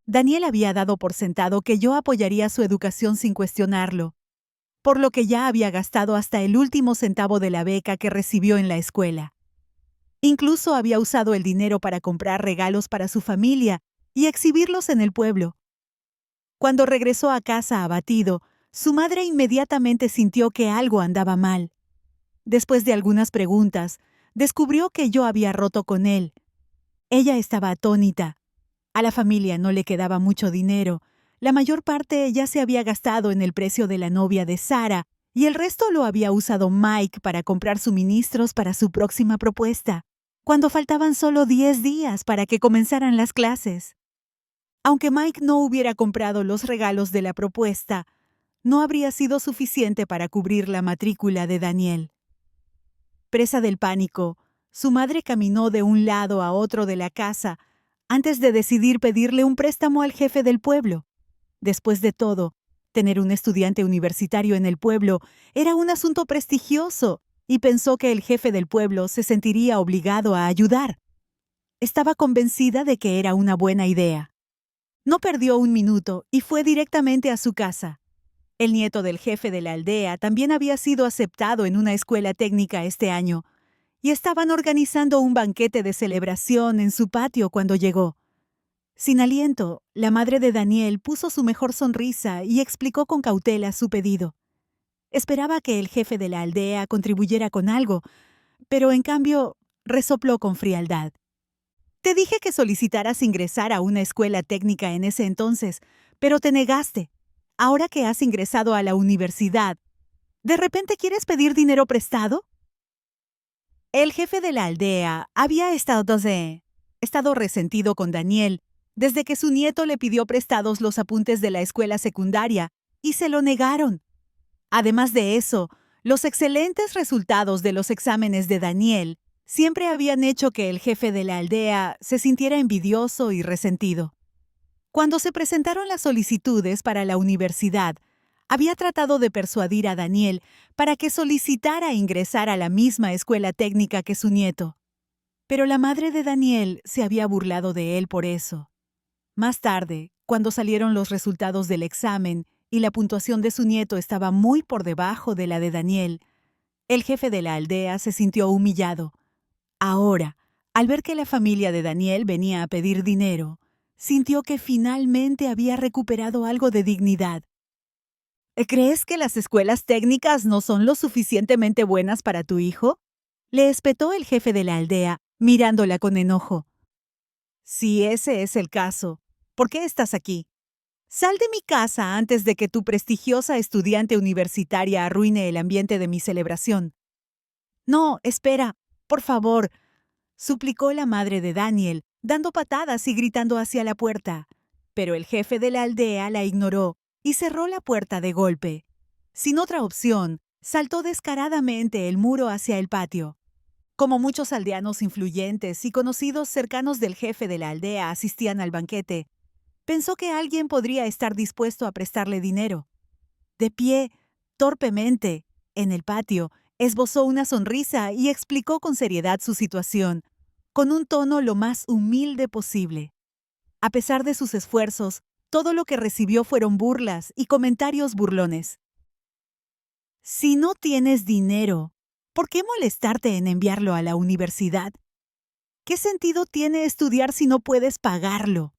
Daniel había dado por sentado que yo apoyaría su educación sin cuestionarlo, por lo que ya había gastado hasta el último centavo de la beca que recibió en la escuela. Incluso había usado el dinero para comprar regalos para su familia y exhibirlos en el pueblo. Cuando regresó a casa abatido, su madre inmediatamente sintió que algo andaba mal. Después de algunas preguntas, descubrió que yo había roto con él. Ella estaba atónita. A la familia no le quedaba mucho dinero. La mayor parte ya se había gastado en el precio de la novia de Sara y el resto lo había usado Mike para comprar suministros para su próxima propuesta, cuando faltaban solo 10 días para que comenzaran las clases. Aunque Mike no hubiera comprado los regalos de la propuesta, no habría sido suficiente para cubrir la matrícula de Daniel. Presa del pánico, su madre caminó de un lado a otro de la casa antes de decidir pedirle un préstamo al jefe del pueblo. Después de todo, tener un estudiante universitario en el pueblo era un asunto prestigioso y pensó que el jefe del pueblo se sentiría obligado a ayudar. Estaba convencida de que era una buena idea. No perdió un minuto y fue directamente a su casa. El nieto del jefe de la aldea también había sido aceptado en una escuela técnica este año, y estaban organizando un banquete de celebración en su patio cuando llegó. Sin aliento, la madre de Daniel puso su mejor sonrisa y explicó con cautela su pedido. Esperaba que el jefe de la aldea contribuyera con algo, pero en cambio resopló con frialdad. Te dije que solicitaras ingresar a una escuela técnica en ese entonces, pero te negaste. Ahora que has ingresado a la universidad, ¿de repente quieres pedir dinero prestado? El jefe de la aldea había estado resentido con Daniel desde que su nieto le pidió prestados los apuntes de la escuela secundaria y se lo negaron. Además de eso, los excelentes resultados de los exámenes de Daniel siempre habían hecho que el jefe de la aldea se sintiera envidioso y resentido. Cuando se presentaron las solicitudes para la universidad, había tratado de persuadir a Daniel para que solicitara ingresar a la misma escuela técnica que su nieto. Pero la madre de Daniel se había burlado de él por eso. Más tarde, cuando salieron los resultados del examen y la puntuación de su nieto estaba muy por debajo de la de Daniel, el jefe de la aldea se sintió humillado. Ahora, al ver que la familia de Daniel venía a pedir dinero, sintió que finalmente había recuperado algo de dignidad. ¿Crees que las escuelas técnicas no son lo suficientemente buenas para tu hijo? Le espetó el jefe de la aldea, mirándola con enojo. Si ese es el caso, ¿por qué estás aquí? Sal de mi casa antes de que tu prestigiosa estudiante universitaria arruine el ambiente de mi celebración. No, espera, por favor, suplicó la madre de Daniel, dando patadas y gritando hacia la puerta. Pero el jefe de la aldea la ignoró y cerró la puerta de golpe. Sin otra opción, saltó descaradamente el muro hacia el patio. Como muchos aldeanos influyentes y conocidos cercanos del jefe de la aldea asistían al banquete, pensó que alguien podría estar dispuesto a prestarle dinero. De pie, torpemente, en el patio, esbozó una sonrisa y explicó con seriedad su situación, con un tono lo más humilde posible. A pesar de sus esfuerzos, todo lo que recibió fueron burlas y comentarios burlones. Si no tienes dinero, ¿por qué molestarte en enviarlo a la universidad? ¿Qué sentido tiene estudiar si no puedes pagarlo?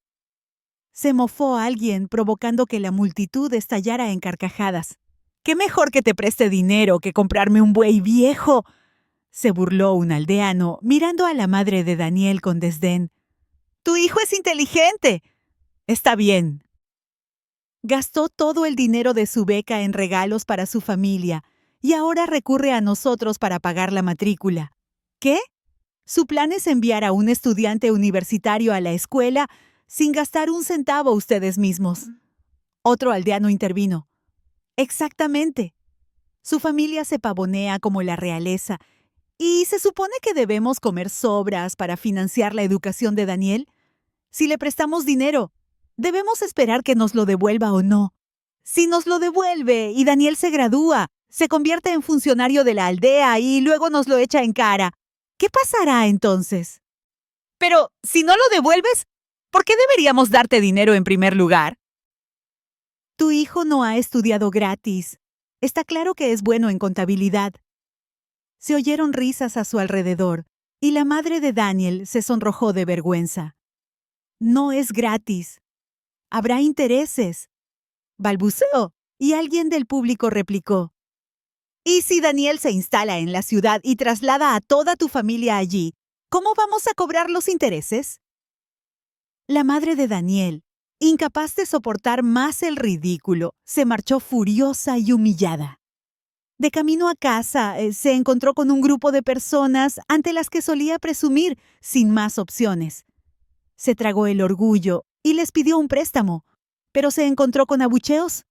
Se mofó alguien, provocando que la multitud estallara en carcajadas. «¡Qué mejor que te preste dinero que comprarme un buey viejo!», se burló un aldeano, mirando a la madre de Daniel con desdén. «¡Tu hijo es inteligente!». «Está bien». Gastó todo el dinero de su beca en regalos para su familia y ahora recurre a nosotros para pagar la matrícula. ¿Qué? Su plan es enviar a un estudiante universitario a la escuela sin gastar un centavo ustedes mismos. Otro aldeano intervino. Exactamente. Su familia se pavonea como la realeza. ¿Y se supone que debemos comer sobras para financiar la educación de Daniel? Si le prestamos dinero, ¿debemos esperar que nos lo devuelva o no? Si nos lo devuelve y Daniel se gradúa, se convierte en funcionario de la aldea y luego nos lo echa en cara, ¿qué pasará entonces? Pero, si no lo devuelves, ¿por qué deberíamos darte dinero en primer lugar? Tu hijo no ha estudiado gratis. Está claro que es bueno en contabilidad. Se oyeron risas a su alrededor, y la madre de Daniel se sonrojó de vergüenza. No es gratis. Habrá intereses. Balbuceó, y alguien del público replicó. ¿Y si Daniel se instala en la ciudad y traslada a toda tu familia allí, cómo vamos a cobrar los intereses? La madre de Daniel, incapaz de soportar más el ridículo, se marchó furiosa y humillada. De camino a casa, se encontró con un grupo de personas ante las que solía presumir sin más opciones. Se tragó el orgullo y les pidió un préstamo, pero se encontró con abucheos.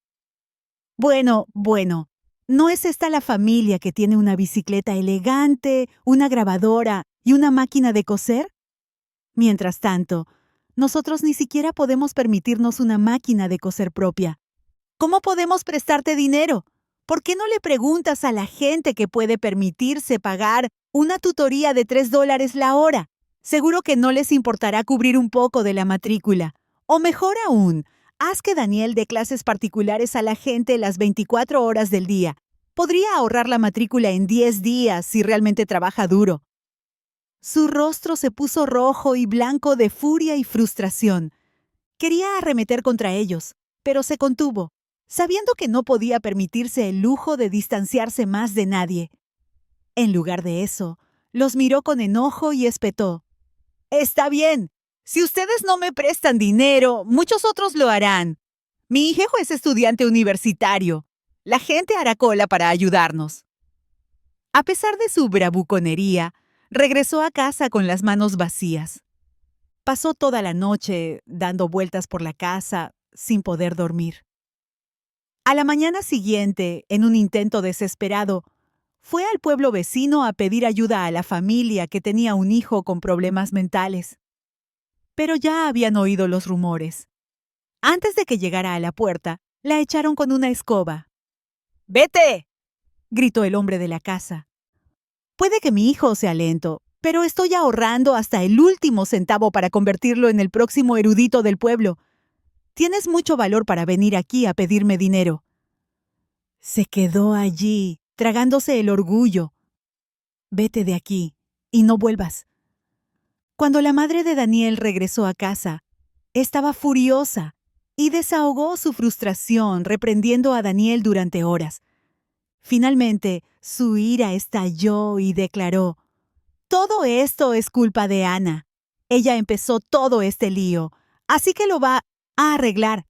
Bueno, ¿no es esta la familia que tiene una bicicleta elegante, una grabadora y una máquina de coser? Mientras tanto, nosotros ni siquiera podemos permitirnos una máquina de coser propia. ¿Cómo podemos prestarte dinero? ¿Por qué no le preguntas a la gente que puede permitirse pagar una tutoría de $3 la hora? Seguro que no les importará cubrir un poco de la matrícula. O mejor aún, haz que Daniel dé clases particulares a la gente las 24 horas del día. Podría ahorrar la matrícula en 10 días si realmente trabaja duro. Su rostro se puso rojo y blanco de furia y frustración. Quería arremeter contra ellos, pero se contuvo, sabiendo que no podía permitirse el lujo de distanciarse más de nadie. En lugar de eso, los miró con enojo y espetó. Está bien. Si ustedes no me prestan dinero, muchos otros lo harán. Mi hijo es estudiante universitario. La gente hará cola para ayudarnos. A pesar de su bravuconería, regresó a casa con las manos vacías. Pasó toda la noche dando vueltas por la casa sin poder dormir. A la mañana siguiente, en un intento desesperado, fue al pueblo vecino a pedir ayuda a la familia que tenía un hijo con problemas mentales. Pero ya habían oído los rumores. Antes de que llegara a la puerta, la echaron con una escoba. ¡Vete!, gritó el hombre de la casa. Puede que mi hijo sea lento, pero estoy ahorrando hasta el último centavo para convertirlo en el próximo erudito del pueblo. Tienes mucho valor para venir aquí a pedirme dinero. Se quedó allí, tragándose el orgullo. Vete de aquí y no vuelvas. Cuando la madre de Daniel regresó a casa, estaba furiosa y desahogó su frustración reprendiendo a Daniel durante horas. Finalmente, su ira estalló y declaró: «Todo esto es culpa de Ana. Ella empezó todo este lío, así que lo va a arreglar.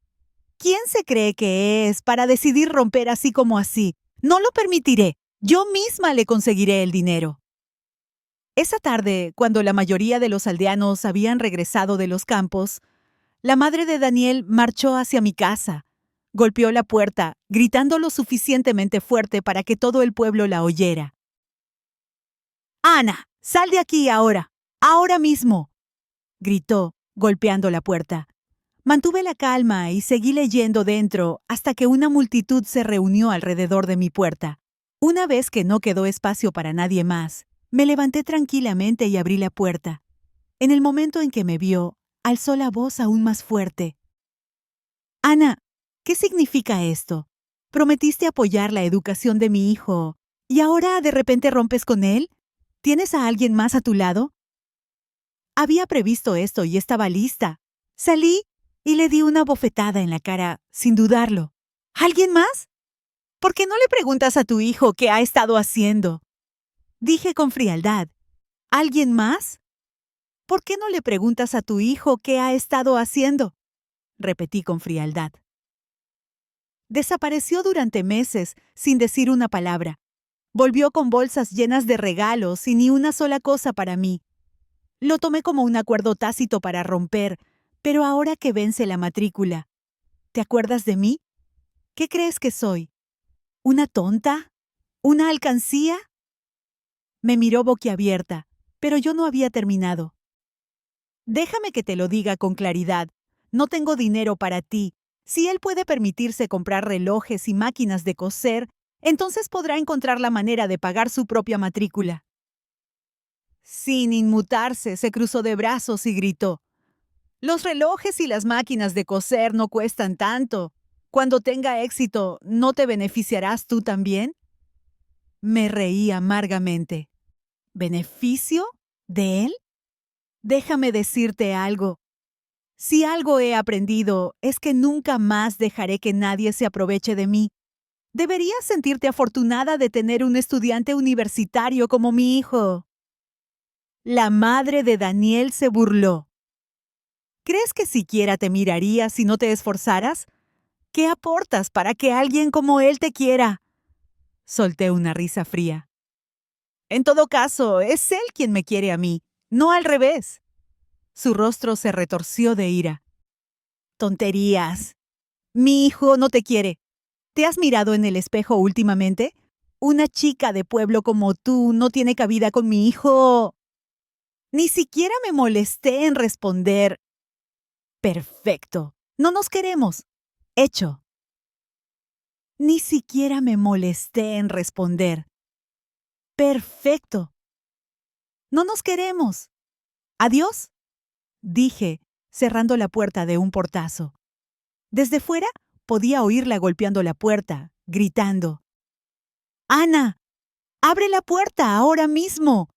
¿Quién se cree que es para decidir romper así como así? No lo permitiré. Yo misma le conseguiré el dinero». Esa tarde, cuando la mayoría de los aldeanos habían regresado de los campos, la madre de Daniel marchó hacia mi casa. Golpeó la puerta, gritando lo suficientemente fuerte para que todo el pueblo la oyera. «Ana, sal de aquí ahora, ahora mismo», gritó, golpeando la puerta. Mantuve la calma y seguí leyendo dentro hasta que una multitud se reunió alrededor de mi puerta. Una vez que no quedó espacio para nadie más, me levanté tranquilamente y abrí la puerta. En el momento en que me vio, alzó la voz aún más fuerte. «Ana, ¿qué significa esto? Prometiste apoyar la educación de mi hijo, ¿y ahora de repente rompes con él? ¿Tienes a alguien más a tu lado?» Había previsto esto y estaba lista. Salí y le di una bofetada en la cara, sin dudarlo. ¿Alguien más? ¿Por qué no le preguntas a tu hijo qué ha estado haciendo? Dije con frialdad. ¿Alguien más? ¿Por qué no le preguntas a tu hijo qué ha estado haciendo? Repetí con frialdad. Desapareció durante meses sin decir una palabra. Volvió con bolsas llenas de regalos y ni una sola cosa para mí. Lo tomé como un acuerdo tácito para romper, pero ahora que vence la matrícula, ¿te acuerdas de mí? ¿Qué crees que soy? ¿Una tonta? ¿Una alcancía? Me miró boquiabierta, pero yo no había terminado. Déjame que te lo diga con claridad. No tengo dinero para ti. Si él puede permitirse comprar relojes y máquinas de coser, entonces podrá encontrar la manera de pagar su propia matrícula. Sin inmutarse, se cruzó de brazos y gritó: «Los relojes y las máquinas de coser no cuestan tanto. Cuando tenga éxito, ¿no te beneficiarás tú también?». Me reí amargamente. ¿Beneficio? ¿De él? Déjame decirte algo. Si algo he aprendido es que nunca más dejaré que nadie se aproveche de mí. Deberías sentirte afortunada de tener un estudiante universitario como mi hijo. La madre de Daniel se burló. ¿Crees que siquiera te miraría si no te esforzaras? ¿Qué aportas para que alguien como él te quiera? Solté una risa fría. En todo caso, es él quien me quiere a mí, no al revés. Su rostro se retorció de ira. Tonterías. Mi hijo no te quiere. ¿Te has mirado en el espejo últimamente? Una chica de pueblo como tú no tiene cabida con mi hijo. Ni siquiera me molesté en responder. Perfecto. No nos queremos. Hecho. Ni siquiera me molesté en responder. Perfecto. No nos queremos. Adiós, dije, cerrando la puerta de un portazo. Desde fuera podía oírla golpeando la puerta, gritando: «Ana, abre la puerta ahora mismo.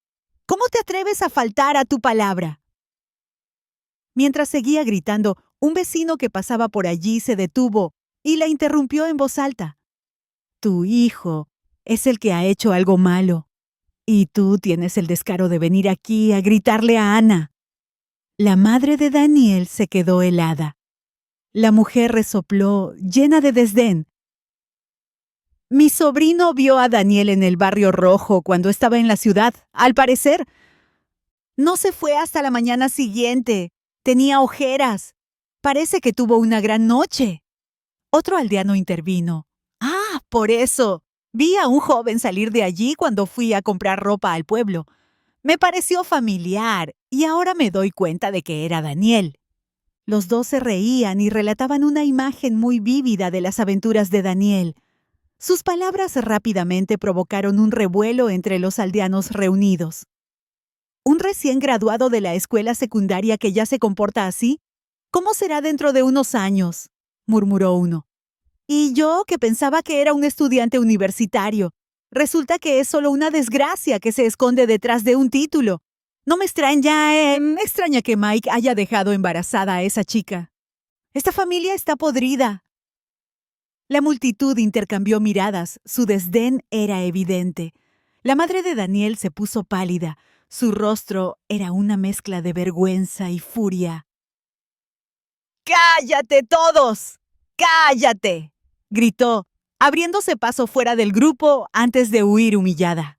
¿Cómo te atreves a faltar a tu palabra?». Mientras seguía gritando, un vecino que pasaba por allí se detuvo y la interrumpió en voz alta. «Tu hijo es el que ha hecho algo malo, y tú tienes el descaro de venir aquí a gritarle a Ana». La madre de Daniel se quedó helada. La mujer resopló, llena de desdén: «Mi sobrino vio a Daniel en el Barrio Rojo cuando estaba en la ciudad, al parecer. No se fue hasta la mañana siguiente. Tenía ojeras. Parece que tuvo una gran noche». Otro aldeano intervino: «Ah, por eso. Vi a un joven salir de allí cuando fui a comprar ropa al pueblo. Me pareció familiar y ahora me doy cuenta de que era Daniel». Los dos se reían y relataban una imagen muy vívida de las aventuras de Daniel. Sus palabras rápidamente provocaron un revuelo entre los aldeanos reunidos. ¿Un recién graduado de la escuela secundaria que ya se comporta así? ¿Cómo será dentro de unos años?, murmuró uno. Y yo, que pensaba que era un estudiante universitario. Resulta que es solo una desgracia que se esconde detrás de un título. No me extraña que Mike haya dejado embarazada a esa chica. Esta familia está podrida. La multitud intercambió miradas. Su desdén era evidente. La madre de Daniel se puso pálida. Su rostro era una mezcla de vergüenza y furia. «¡Cállate todos! ¡Cállate!», gritó, abriéndose paso fuera del grupo antes de huir humillada.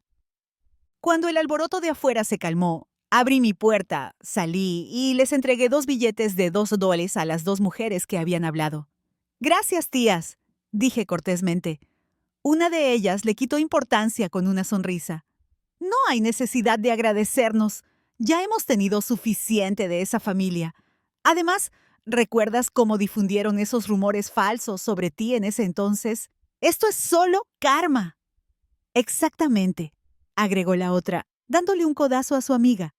Cuando el alboroto de afuera se calmó, abrí mi puerta, salí y les entregué 2 billetes de $2 a las 2 mujeres que habían hablado. «Gracias, tías», dije cortésmente. Una de ellas le quitó importancia con una sonrisa. «No hay necesidad de agradecernos. Ya hemos tenido suficiente de esa familia. Además, ¿recuerdas cómo difundieron esos rumores falsos sobre ti en ese entonces? Esto es solo karma». «Exactamente», agregó la otra, dándole un codazo a su amiga.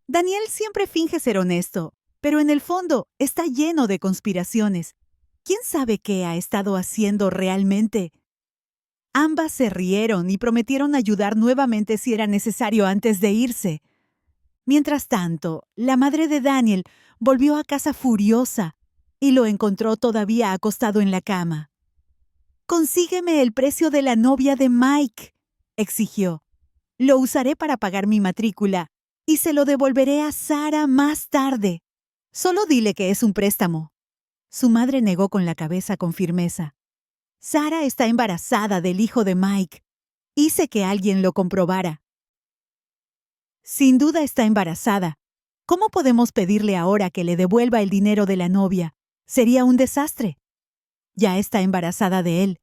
«Daniel siempre finge ser honesto, pero en el fondo está lleno de conspiraciones. ¿Quién sabe qué ha estado haciendo realmente?». Ambas se rieron y prometieron ayudar nuevamente si era necesario antes de irse. Mientras tanto, la madre de Daniel volvió a casa furiosa y lo encontró todavía acostado en la cama. «Consígueme el precio de la novia de Mike», exigió. «Lo usaré para pagar mi matrícula y se lo devolveré a Sara más tarde. Solo dile que es un préstamo». Su madre negó con la cabeza con firmeza. «Sara está embarazada del hijo de Mike. Hice que alguien lo comprobara». «Sin duda está embarazada. ¿Cómo podemos pedirle ahora que le devuelva el dinero de la novia? Sería un desastre. Ya está embarazada de él.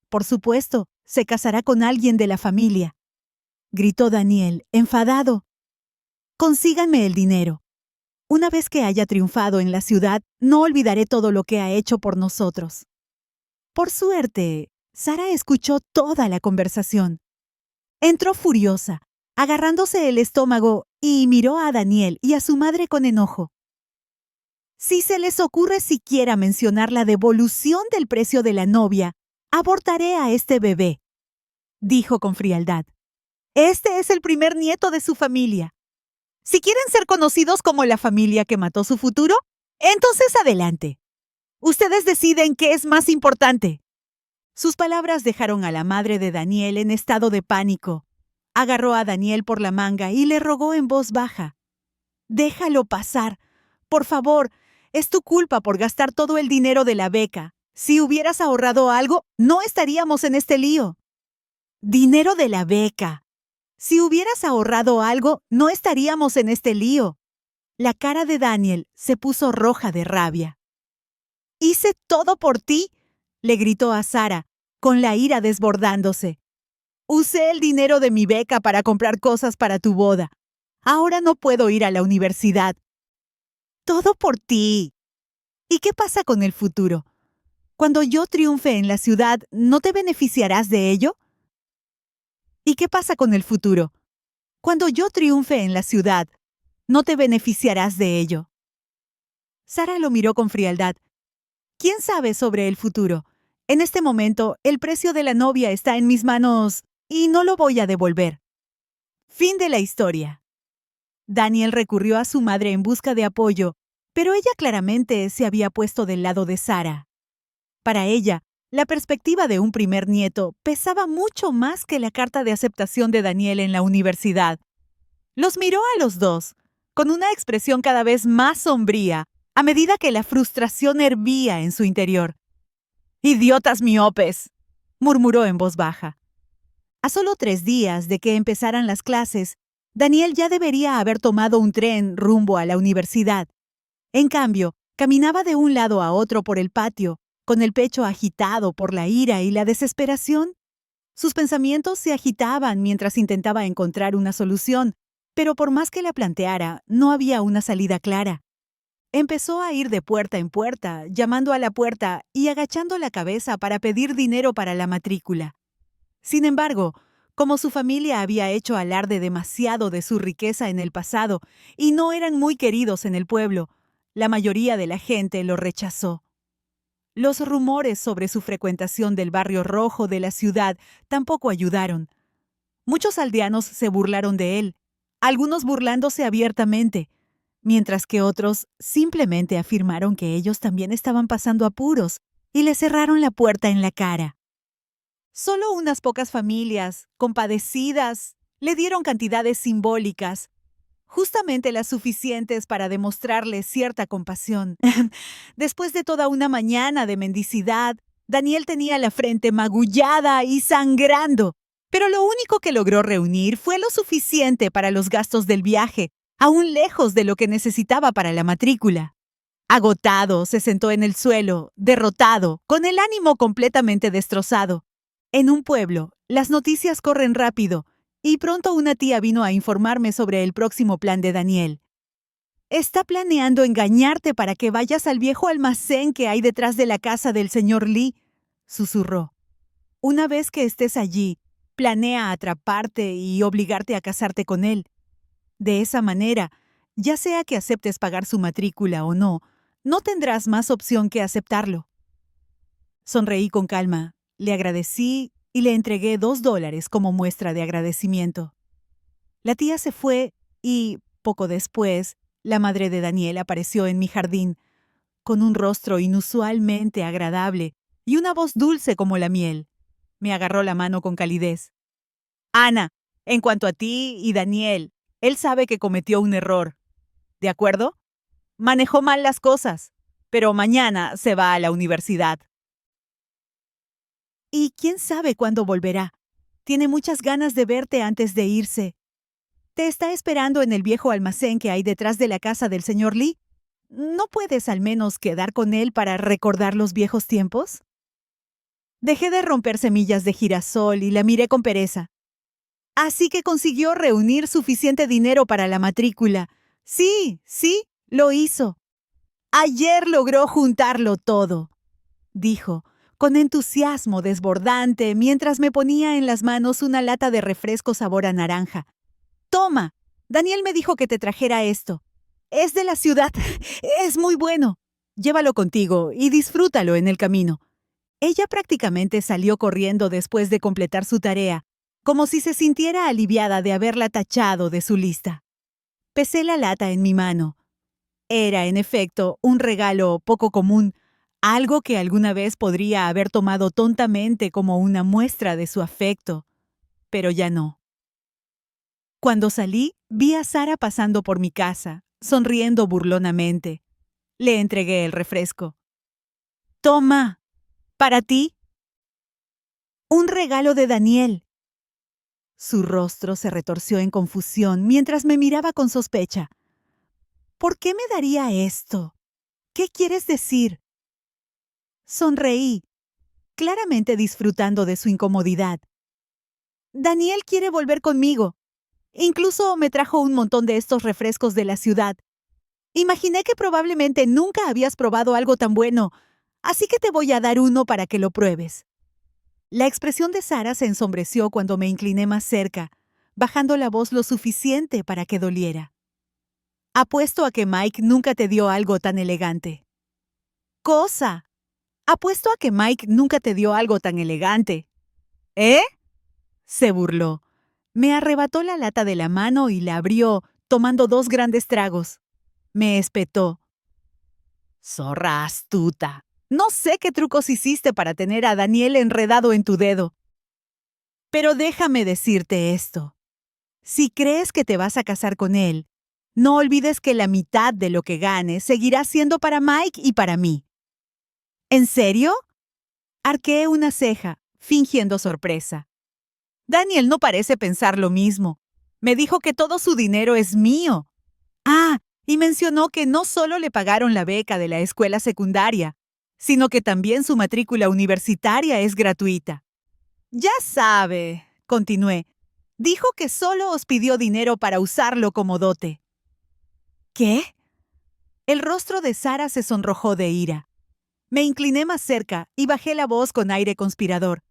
Por supuesto, se casará con alguien de la familia. Gritó Daniel, enfadado. Consíganme el dinero. Una vez que haya triunfado en la ciudad, no olvidaré todo lo que ha hecho por nosotros. Por suerte, Sara escuchó toda la conversación. Entró furiosa, agarrándose el estómago, y miró a Daniel y a su madre con enojo. Si se les ocurre siquiera mencionar la devolución del precio de la novia, abortaré a este bebé, dijo con frialdad. Este es el primer nieto de su familia. Si quieren ser conocidos como la familia que mató su futuro, entonces adelante. Ustedes deciden qué es más importante. Sus palabras dejaron a la madre de Daniel en estado de pánico. Agarró a Daniel por la manga y le rogó en voz baja. Déjalo pasar. Por favor, es tu culpa por gastar todo el dinero de la beca. Si hubieras ahorrado algo, no estaríamos en este lío. Dinero de la beca. Si hubieras ahorrado algo, no estaríamos en este lío. La cara de Daniel se puso roja de rabia. «Hice todo por ti», le gritó a Sara, con la ira desbordándose. «Usé el dinero de mi beca para comprar cosas para tu boda. Ahora no puedo ir a la universidad». «Todo por ti». ¿Y qué pasa con el futuro? Cuando yo triunfe en la ciudad, ¿no te beneficiarás de ello? ¿Y qué pasa con el futuro? Cuando yo triunfe en la ciudad, ¿no te beneficiarás de ello? Sara lo miró con frialdad. ¿Quién sabe sobre el futuro? En este momento, el precio de la novia está en mis manos y no lo voy a devolver. Fin de la historia. Daniel recurrió a su madre en busca de apoyo, pero ella claramente se había puesto del lado de Sara. Para ella, la perspectiva de un primer nieto pesaba mucho más que la carta de aceptación de Daniel en la universidad. Los miró a los dos, con una expresión cada vez más sombría, a medida que la frustración hervía en su interior. «¡Idiotas miopes!», murmuró en voz baja. A solo 3 días de que empezaran las clases, Daniel ya debería haber tomado un tren rumbo a la universidad. En cambio, caminaba de un lado a otro por el patio, con el pecho agitado por la ira y la desesperación. Sus pensamientos se agitaban mientras intentaba encontrar una solución, pero por más que la planteara, no había una salida clara. Empezó a ir de puerta en puerta, llamando a la puerta y agachando la cabeza para pedir dinero para la matrícula. Sin embargo, como su familia había hecho alarde demasiado de su riqueza en el pasado y no eran muy queridos en el pueblo, la mayoría de la gente lo rechazó. Los rumores sobre su frecuentación del barrio rojo de la ciudad tampoco ayudaron. Muchos aldeanos se burlaron de él, algunos burlándose abiertamente, mientras que otros simplemente afirmaron que ellos también estaban pasando apuros y le cerraron la puerta en la cara. Solo unas pocas familias, compadecidas, le dieron cantidades simbólicas, justamente las suficientes para demostrarle cierta compasión. Después de toda una mañana de mendicidad, Daniel tenía la frente magullada y sangrando, pero lo único que logró reunir fue lo suficiente para los gastos del viaje, aún lejos de lo que necesitaba para la matrícula. Agotado, se sentó en el suelo, derrotado, con el ánimo completamente destrozado. En un pueblo, las noticias corren rápido, y pronto una tía vino a informarme sobre el próximo plan de Daniel. «Está planeando engañarte para que vayas al viejo almacén que hay detrás de la casa del señor Lee», susurró. «Una vez que estés allí, planea atraparte y obligarte a casarte con él. De esa manera, ya sea que aceptes pagar su matrícula o no, no tendrás más opción que aceptarlo». Sonreí con calma, le agradecí y le entregué $2 como muestra de agradecimiento. La tía se fue y, poco después, la madre de Daniel apareció en mi jardín, con un rostro inusualmente agradable y una voz dulce como la miel. Me agarró la mano con calidez. «Ana, en cuanto a ti y Daniel, él sabe que cometió un error. ¿De acuerdo? Manejó mal las cosas, pero mañana se va a la universidad. Y quién sabe cuándo volverá. Tiene muchas ganas de verte antes de irse». Te está esperando en el viejo almacén que hay detrás de la casa del señor Lee. ¿No puedes al menos quedar con él para recordar los viejos tiempos? Dejé de romper semillas de girasol y la miré con pereza. Así que consiguió reunir suficiente dinero para la matrícula. Sí, lo hizo. Ayer logró juntarlo todo, dijo, con entusiasmo desbordante mientras me ponía en las manos una lata de refresco sabor a naranja. Toma, Daniel me dijo que te trajera esto. Es de la ciudad. Es muy bueno. Llévalo contigo y disfrútalo en el camino. Ella prácticamente salió corriendo después de completar su tarea, como si se sintiera aliviada de haberla tachado de su lista. Pesé la lata en mi mano. Era, en efecto, un regalo poco común, algo que alguna vez podría haber tomado tontamente como una muestra de su afecto, pero ya no. Cuando salí, vi a Sara pasando por mi casa, sonriendo burlonamente. Le entregué el refresco. «Toma, para ti. Un regalo de Daniel». Su rostro se retorció en confusión mientras me miraba con sospecha. «¿Por qué me daría esto? ¿Qué quieres decir?» Sonreí, claramente disfrutando de su incomodidad. «Daniel quiere volver conmigo. Incluso me trajo un montón de estos refrescos de la ciudad. Imaginé que probablemente nunca habías probado algo tan bueno, así que te voy a dar uno para que lo pruebes». La expresión de Sara se ensombreció cuando me incliné más cerca, bajando la voz lo suficiente para que doliera. «Apuesto a que Mike nunca te dio algo tan elegante». «¿Cosa? Apuesto a que Mike nunca te dio algo tan elegante». «¿Eh?», se burló. Me arrebató la lata de la mano y la abrió, tomando 2 grandes tragos. Me espetó. «Zorra astuta. No sé qué trucos hiciste para tener a Daniel enredado en tu dedo. Pero déjame decirte esto. Si crees que te vas a casar con él, no olvides que la mitad de lo que ganes seguirá siendo para Mike y para mí». «¿En serio?». Arqueé una ceja, fingiendo sorpresa. Daniel no parece pensar lo mismo. Me dijo que todo su dinero es mío. Y mencionó que no solo le pagaron la beca de la escuela secundaria, sino que también su matrícula universitaria es gratuita. «Ya sabe», continué, «dijo que solo os pidió dinero para usarlo como dote». «¿Qué?». El rostro de Sara se sonrojó de ira. Me incliné más cerca y bajé la voz con aire conspirador.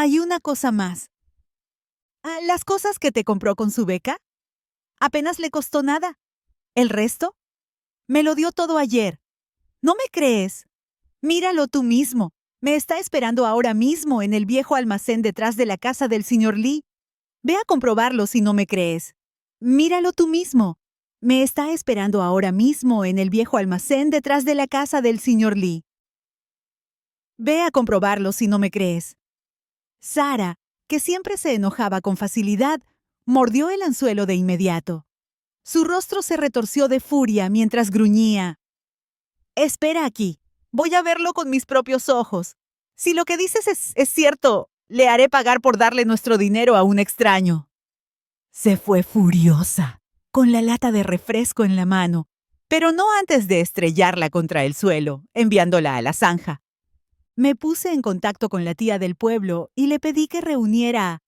«Y una cosa más. ¿Las cosas que te compró con su beca? Apenas le costó nada. ¿El resto? Me lo dio todo ayer. ¿No me crees? Míralo tú mismo. Me está esperando ahora mismo en el viejo almacén detrás de la casa del señor Lee. Ve a comprobarlo si no me crees. Míralo tú mismo. Me está esperando ahora mismo en el viejo almacén detrás de la casa del señor Lee. Ve a comprobarlo si no me crees». Sara, que siempre se enojaba con facilidad, mordió el anzuelo de inmediato. Su rostro se retorció de furia mientras gruñía. «Espera aquí. Voy a verlo con mis propios ojos. Si lo que dices es cierto, le haré pagar por darle nuestro dinero a un extraño». Se fue furiosa, con la lata de refresco en la mano, pero no antes de estrellarla contra el suelo, enviándola a la zanja. Me puse en contacto con la tía del pueblo y le pedí que reuniera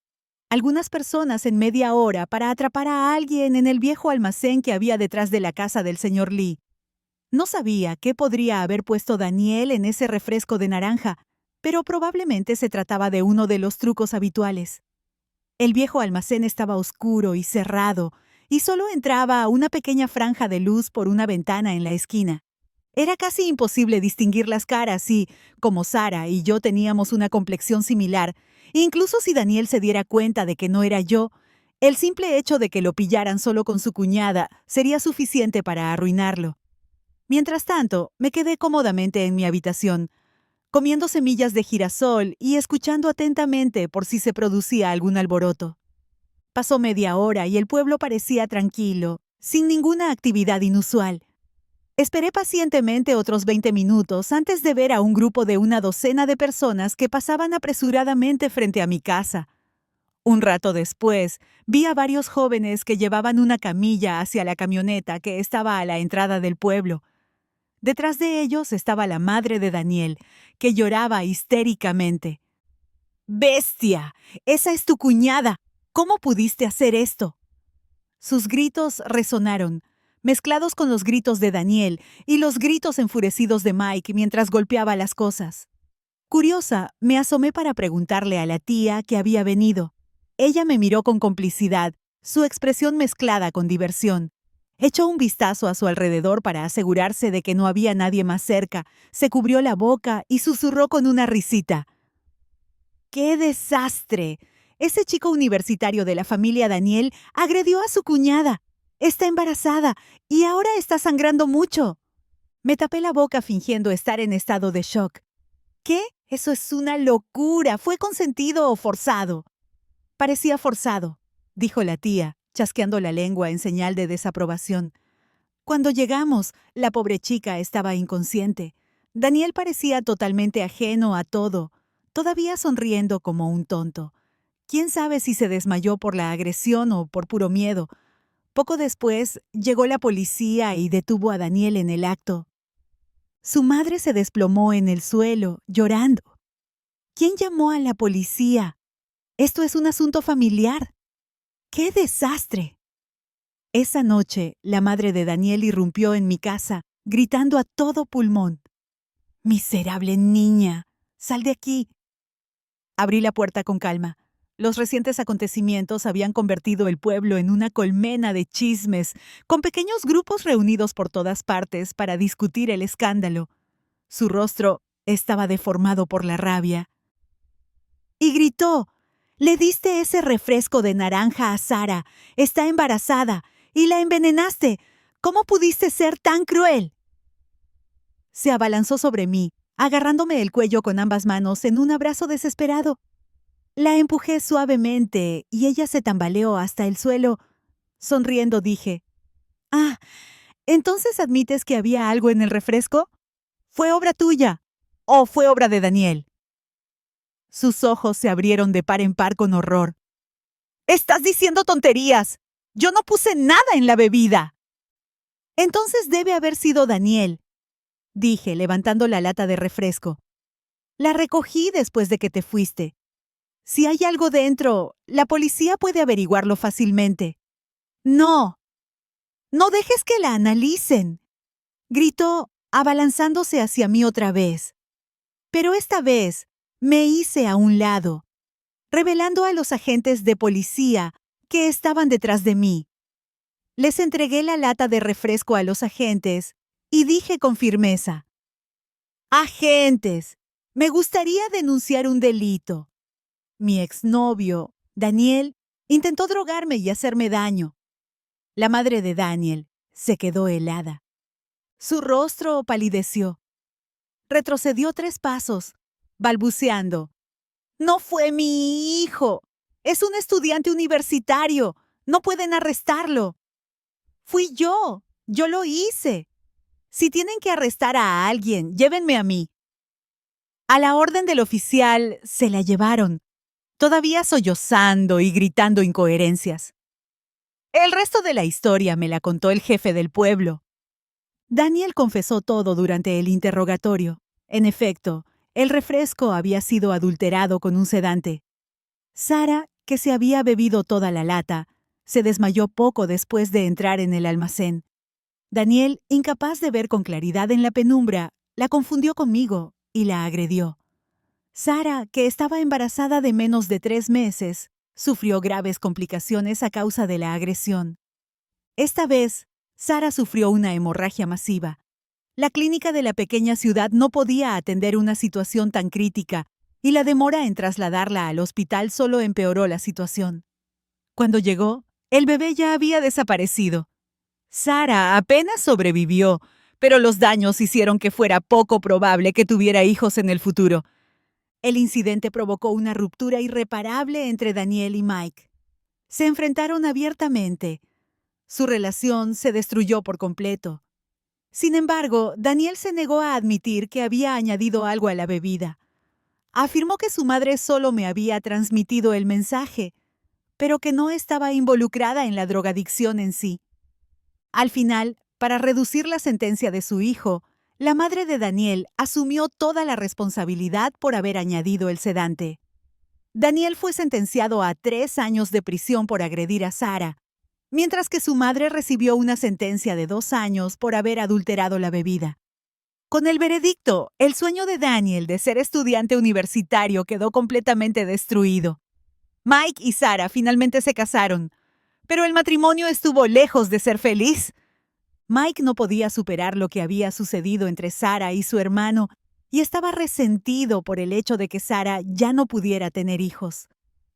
algunas personas en media hora para atrapar a alguien en el viejo almacén que había detrás de la casa del señor Lee. No sabía qué podría haber puesto Daniel en ese refresco de naranja, pero probablemente se trataba de uno de los trucos habituales. El viejo almacén estaba oscuro y cerrado, y solo entraba una pequeña franja de luz por una ventana en la esquina. Era casi imposible distinguir las caras y, como Sara y yo teníamos una complexión similar, incluso si Daniel se diera cuenta de que no era yo, el simple hecho de que lo pillaran solo con su cuñada sería suficiente para arruinarlo. Mientras tanto, me quedé cómodamente en mi habitación, comiendo semillas de girasol y escuchando atentamente por si se producía algún alboroto. Pasó media hora y el pueblo parecía tranquilo, sin ninguna actividad inusual. Esperé pacientemente otros 20 minutos antes de ver a un grupo de una docena de personas que pasaban apresuradamente frente a mi casa. Un rato después, vi a varios jóvenes que llevaban una camilla hacia la camioneta que estaba a la entrada del pueblo. Detrás de ellos estaba la madre de Daniel, que lloraba histéricamente. «¡Bestia! ¡Esa es tu cuñada! ¿Cómo pudiste hacer esto?». Sus gritos resonaron, mezclados con los gritos de Daniel y los gritos enfurecidos de Mike mientras golpeaba las cosas. Curiosa, me asomé para preguntarle a la tía que había venido. Ella me miró con complicidad, su expresión mezclada con diversión. Echó un vistazo a su alrededor para asegurarse de que no había nadie más cerca, se cubrió la boca y susurró con una risita. ¡Qué desastre! Ese chico universitario de la familia Daniel agredió a su cuñada. Está embarazada y ahora está sangrando mucho. Me tapé la boca fingiendo estar en estado de shock. ¿Qué? Eso es una locura. ¿Fue consentido o forzado? Parecía forzado, dijo la tía, chasqueando la lengua en señal de desaprobación. Cuando llegamos, la pobre chica estaba inconsciente. Daniel parecía totalmente ajeno a todo, todavía sonriendo como un tonto. ¿Quién sabe si se desmayó por la agresión o por puro miedo? Poco después, llegó la policía y detuvo a Daniel en el acto. Su madre se desplomó en el suelo, llorando. ¿Quién llamó a la policía? Esto es un asunto familiar. ¡Qué desastre! Esa noche, la madre de Daniel irrumpió en mi casa, gritando a todo pulmón. «¡Miserable niña! ¡Sal de aquí!». Abrí la puerta con calma. Los recientes acontecimientos habían convertido el pueblo en una colmena de chismes, con pequeños grupos reunidos por todas partes para discutir el escándalo. Su rostro estaba deformado por la rabia. Y gritó: «Le diste ese refresco de naranja a Sara. Está embarazada. Y la envenenaste. ¿Cómo pudiste ser tan cruel?». Se abalanzó sobre mí, agarrándome el cuello con ambas manos en un abrazo desesperado. La empujé suavemente y ella se tambaleó hasta el suelo. Sonriendo dije: «Ah, ¿entonces admites que había algo en el refresco? ¿Fue obra tuya o fue obra de Daniel?». Sus ojos se abrieron de par en par con horror. «¡Estás diciendo tonterías! ¡Yo no puse nada en la bebida!». «Entonces debe haber sido Daniel», dije, levantando la lata de refresco. «La recogí después de que te fuiste. Si hay algo dentro, la policía puede averiguarlo fácilmente». «No, no dejes que la analicen», gritó, abalanzándose hacia mí otra vez. Pero esta vez me hice a un lado, revelando a los agentes de policía que estaban detrás de mí. Les entregué la lata de refresco a los agentes y dije con firmeza: «Agentes, me gustaría denunciar un delito. Mi exnovio, Daniel, intentó drogarme y hacerme daño». La madre de Daniel se quedó helada. Su rostro palideció. Retrocedió 3 pasos, balbuceando: «No fue mi hijo. Es un estudiante universitario. No pueden arrestarlo. Fui yo. Yo lo hice. Si tienen que arrestar a alguien, llévenme a mí». A la orden del oficial se la llevaron, todavía sollozando y gritando incoherencias. El resto de la historia me la contó el jefe del pueblo. Daniel confesó todo durante el interrogatorio. En efecto, el refresco había sido adulterado con un sedante. Sara, que se había bebido toda la lata, se desmayó poco después de entrar en el almacén. Daniel, incapaz de ver con claridad en la penumbra, la confundió conmigo y la agredió. Sara, que estaba embarazada de menos de 3 meses, sufrió graves complicaciones a causa de la agresión. Esta vez, Sara sufrió una hemorragia masiva. La clínica de la pequeña ciudad no podía atender una situación tan crítica, y la demora en trasladarla al hospital solo empeoró la situación. Cuando llegó, el bebé ya había desaparecido. Sara apenas sobrevivió, pero los daños hicieron que fuera poco probable que tuviera hijos en el futuro. El incidente provocó una ruptura irreparable entre Daniel y Mike. Se enfrentaron abiertamente. Su relación se destruyó por completo. Sin embargo, Daniel se negó a admitir que había añadido algo a la bebida. Afirmó que su madre solo me había transmitido el mensaje. pero que no estaba involucrada en la drogadicción en sí. Al final, para reducir la sentencia de su hijo, la madre de Daniel asumió toda la responsabilidad por haber añadido el sedante. Daniel fue sentenciado a 3 años de prisión por agredir a Sara, mientras que su madre recibió una sentencia de 2 años por haber adulterado la bebida. Con el veredicto, el sueño de Daniel de ser estudiante universitario quedó completamente destruido. Mike y Sara finalmente se casaron, pero el matrimonio estuvo lejos de ser feliz. Mike no podía superar lo que había sucedido entre Sara y su hermano y estaba resentido por el hecho de que Sara ya no pudiera tener hijos.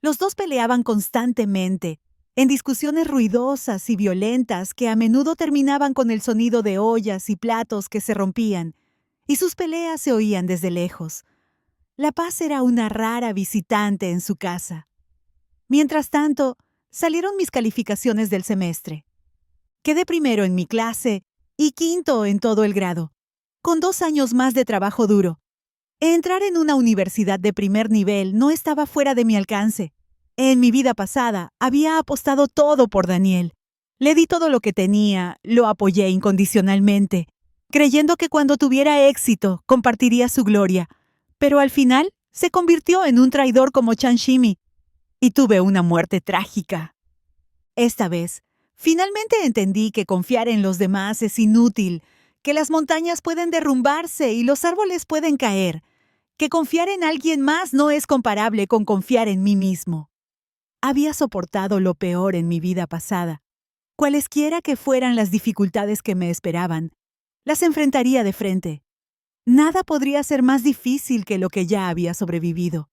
Los dos peleaban constantemente, en discusiones ruidosas y violentas que a menudo terminaban con el sonido de ollas y platos que se rompían, y sus peleas se oían desde lejos. La paz era una rara visitante en su casa. Mientras tanto, salieron mis calificaciones del semestre. Quedé primero en mi clase y quinto en todo el grado, con 2 años más de trabajo duro. Entrar en una universidad de primer nivel no estaba fuera de mi alcance. En mi vida pasada había apostado todo por Daniel. Le di todo lo que tenía, lo apoyé incondicionalmente, creyendo que cuando tuviera éxito compartiría su gloria. Pero al final se convirtió en un traidor como Chanshimi y tuve una muerte trágica. Esta vez, finalmente entendí que confiar en los demás es inútil, que las montañas pueden derrumbarse y los árboles pueden caer, que confiar en alguien más no es comparable con confiar en mí mismo. Había soportado lo peor en mi vida pasada. Cualesquiera que fueran las dificultades que me esperaban, las enfrentaría de frente. Nada podría ser más difícil que lo que ya había sobrevivido.